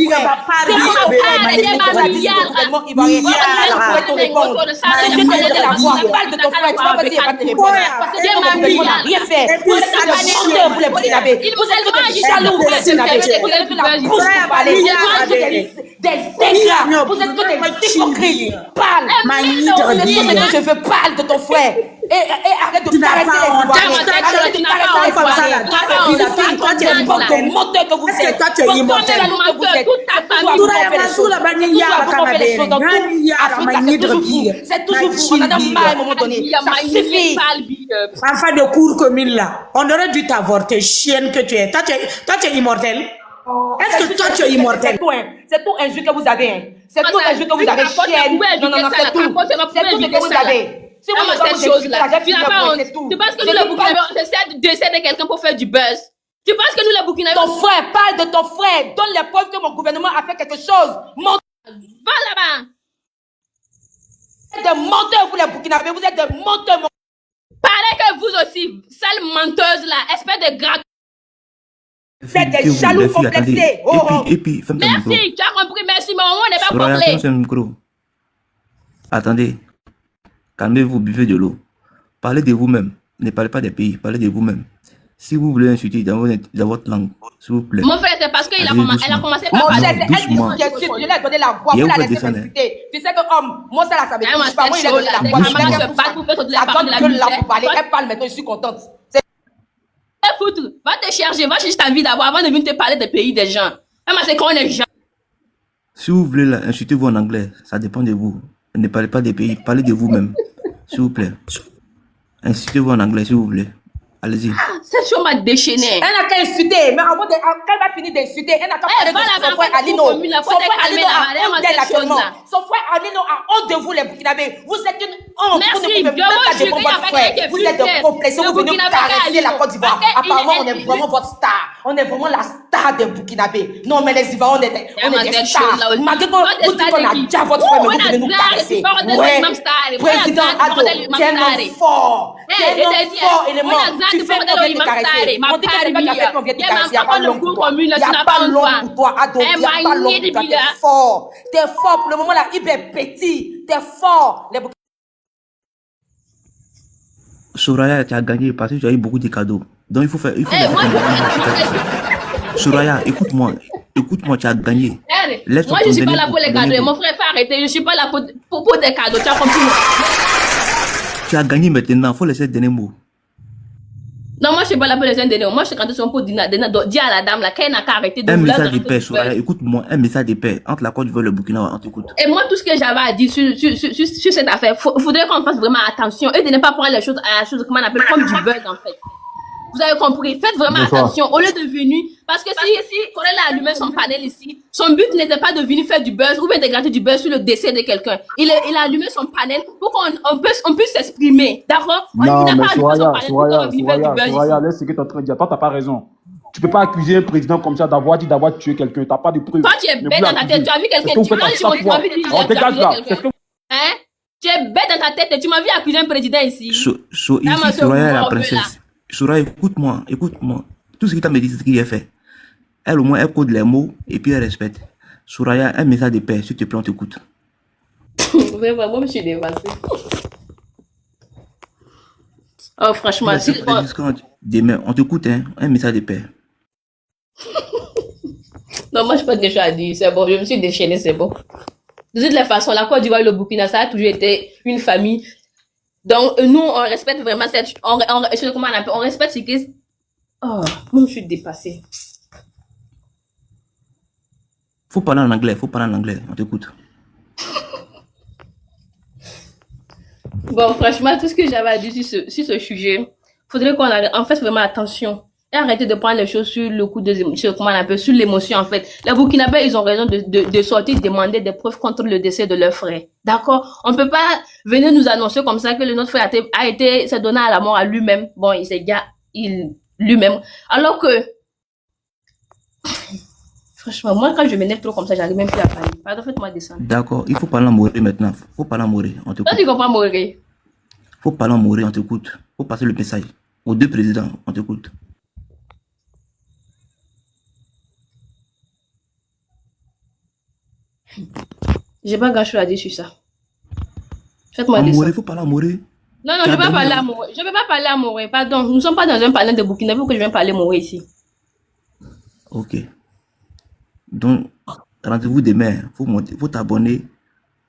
frère. Parle de ton frère. Tu vas pas dire, pas te répondre. Parce que ton gouvernement n'a rien fait. Vous êtes des menteurs, vous les Burkinabés. Vous êtes que des jaloux, vous les Burkinabés. Vous êtes que la bouche pour parler. Des ingrats. Vous êtes que des hypocrites. Parle. C'est tout ce que je veux. Parle de ton frère. Et arrête de caresser les Ivoiriens. Arrête de caresser les Ivoiriens. Toi, tu es un menteur que vous êtes. Toi, tu es immortel. C'est toujours vous. On en a marre à un moment donné. Ça suffit. Enfant de cour commune là, on aurait dû t'avorter, chienne que tu es. Toi, tu es immortel. Est-ce que toi, tu es immortel? C'est tout un jeu que vous avez. C'est tout un jeu que vous avez, chienne. Non, c'est tout. C'est tout ce que vous avez. C'est moi cette chose-là. Tu n'as pas honte. Tu penses que nous, les Burkinabés, on essaie de décéder quelqu'un pour faire du buzz? Tu penses que nous, les Burkinabés... Ton frère, parle de ton frère. Donne les preuves que mon gouvernement a fait quelque chose. Va là-bas. Vous êtes des menteurs, vous, les Burkinabés. Vous êtes des menteurs. Pareil que vous aussi, sale menteuse là, espèce de gras. C'est des jaloux complexés. Et puis, ferme ton micro. Merci, tu as compris, merci, mais on n'est pas Soraya, complet. ferme ton micro. Attendez. Calmez-vous, buvez de l'eau. Parlez de vous-même. Ne parlez pas des pays, parlez de vous-même. Si vous voulez insulter dans votre langue, s'il vous plaît. Mon frère, c'est parce qu'elle a commencé par Mon parler. frère, c'est elle qui insulte. Je lui ai donné la voix. Vous la laissez descendre. m'insulter. Tu sais que, moi, ça, là, ça me touche pas. Moi, il a donné la voix. Maman se bat pour faire sortir les Ça parents de donne la gueule là misère. pour parler. Elle parle maintenant, je suis contente. Foutre, va te chercher, va chercher ta vie d'abord avant de venir te parler des pays des gens. Maman, c'est qu'on est gens. Si vous voulez là, insultez-vous en anglais, ça dépend de vous. Ne parlez pas des pays, parlez de vous-même. S'il vous plaît. Insultez-vous en anglais, si vous voulez. Allez-y. Cette chose m'a déchaîné. Elle n'a qu'à insulter, mais avant quand elle va finir d'insulter, elle n'a qu'à parler de son frère Alino. Son frère Alino a honte d'elle actuellement. Son frère Alino a honte de vous, les Burkinabés. Vous êtes une honte. Vous ne pouvez même pas défendre votre frère. Vous êtes des complexés. Vous venez caresser la Côte d'Ivoire. Apparemment, on est vraiment votre star. On est vraiment la star des Burkinabés. Non, mais les Ivoiriens, on est des stars. Malgré que vous dites qu'on a déjà votre frère, mais vous venez nous caresser. Ouais. Président Ado, tu es un homme fort. Tu es un homme fort élément. Tu fais qu'on vient te caresser. On dit que c'est pas fait qu'on vient te caresser. Il n'y a pas long pour toi. Il n'y a pas long pour toi, Ado. Il n'y a pas long pour toi. T'es fort. T'es fort. Pour le moment, là, il est petit. T'es fort. Soraya, tu as gagné parce que tu as eu beaucoup de cadeaux. Donc il faut faire. Soraya, écoute-moi. Écoute-moi, tu as gagné. Moi, je ne suis pas là pour les cadeaux. Mon frère, faut arrêter. Je ne suis pas là pour des cadeaux. Tu as compris? Tu as gagné maintenant. Il faut laisser le dernier mot. Non, moi, je ne suis pas là pour les derniers mots. Moi, je suis quand pour dire à la dame là qu'elle n'a qu'à arrêter de Un vouloir. message de paix, Soraya. Écoute-moi. Un message de paix entre la Côte d'Ivoire et le Burkina. On t'écoute. Et moi, tout ce que j'avais à dire sur cette affaire, faudrait qu'on fasse vraiment attention et de ne pas prendre les choses à la chose comment on appelle comme du buzz en fait. Vous avez compris? Faites vraiment Bonsoir. attention au lieu de venir. Parce que si Corel a allumé son panel ici, son but n'était pas de venir faire du buzz ou bien de gratter du buzz sur le décès de quelqu'un. Il a allumé son panel pour qu'on puisse s'exprimer. D'accord? Il Non, n'a mais pas allumé son panel pour qu'on vienne faire du buzz ici. Soraya, laisse ce que tu es en train de dire. Toi, tu n'as pas raison. Tu peux pas accuser un président comme ça d'avoir tué quelqu'un. Tu n'as pas de preuves. Toi, tu es bête dans ta tête. Tu as vu quelqu'un. Tu m'as vu dire on dégage là. Hein? Tu es bête dans ta tête. Tu m'as vu accuser un président ici. Ici, Soraya, la princesse. Soraya, écoute-moi. Tout ce que tu as me dit, c'est ce qu'il a fait. Elle, au moins, elle code les mots et puis elle respecte. Soraya, un message de paix. S'il te plaît, on t'écoute. Vraiment, moi, je suis dévastée. Oh, franchement, Demain, on t'écoute, hein. Un message de paix. Non, moi, je n'ai pas de choses à dire. C'est bon, je me suis déchaînée, c'est bon. De toutes les façons, la Côte d'Ivoire et le Burkina, ça a toujours été une famille. Donc, nous, on respecte vraiment cette... comment on appelle? On respecte ce qui... Oh, moi, je suis dépassée. Faut parler en anglais, on t'écoute. Bon, franchement, tout ce que j'avais à dire sur ce sujet, faudrait qu'on fasse vraiment attention. Et arrêter de prendre les choses sur le coup sur l'émotion, en fait. Les Burkinabés, ils ont raison de sortir, demander des preuves contre le décès de leur frère. D'accord? On peut pas venir nous annoncer comme ça que notre frère s'est donné à la mort à lui-même. Bon, lui-même. Alors que, franchement, moi, quand je m'énerve trop comme ça, j'arrive même plus à parler. Pardon, faites-moi descendre. D'accord, il faut parler en Moré maintenant. On t'écoute. Toi, tu comprends Moré? Faut parler en Moré, on t'écoute. Faut passer le message. Aux deux présidents, on t'écoute. J'ai pas grand chose à dire sur ça. Faites-moi descendre. Il faut parler en Moré. Non, je ne vais pas parler à Moré. Je ne vais pas parler à Moré. Pardon, nous ne sommes pas dans un panel de Burkina pour que je vienne parler Moré ici. Ok. Donc, rendez-vous demain. Faut t'abonner.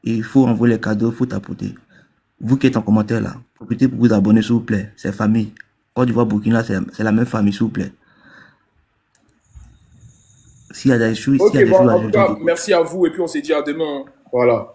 Et il faut envoyer les cadeaux, il faut t'apporter. Vous qui êtes en commentaire là, profitez pour vous abonner s'il vous plaît. C'est famille. Côte d'Ivoire, Burkina, c'est la même famille s'il vous plaît. S'il y a des choses, Ok, bon, en tout cas, merci à vous et puis on se dit à demain. Voilà.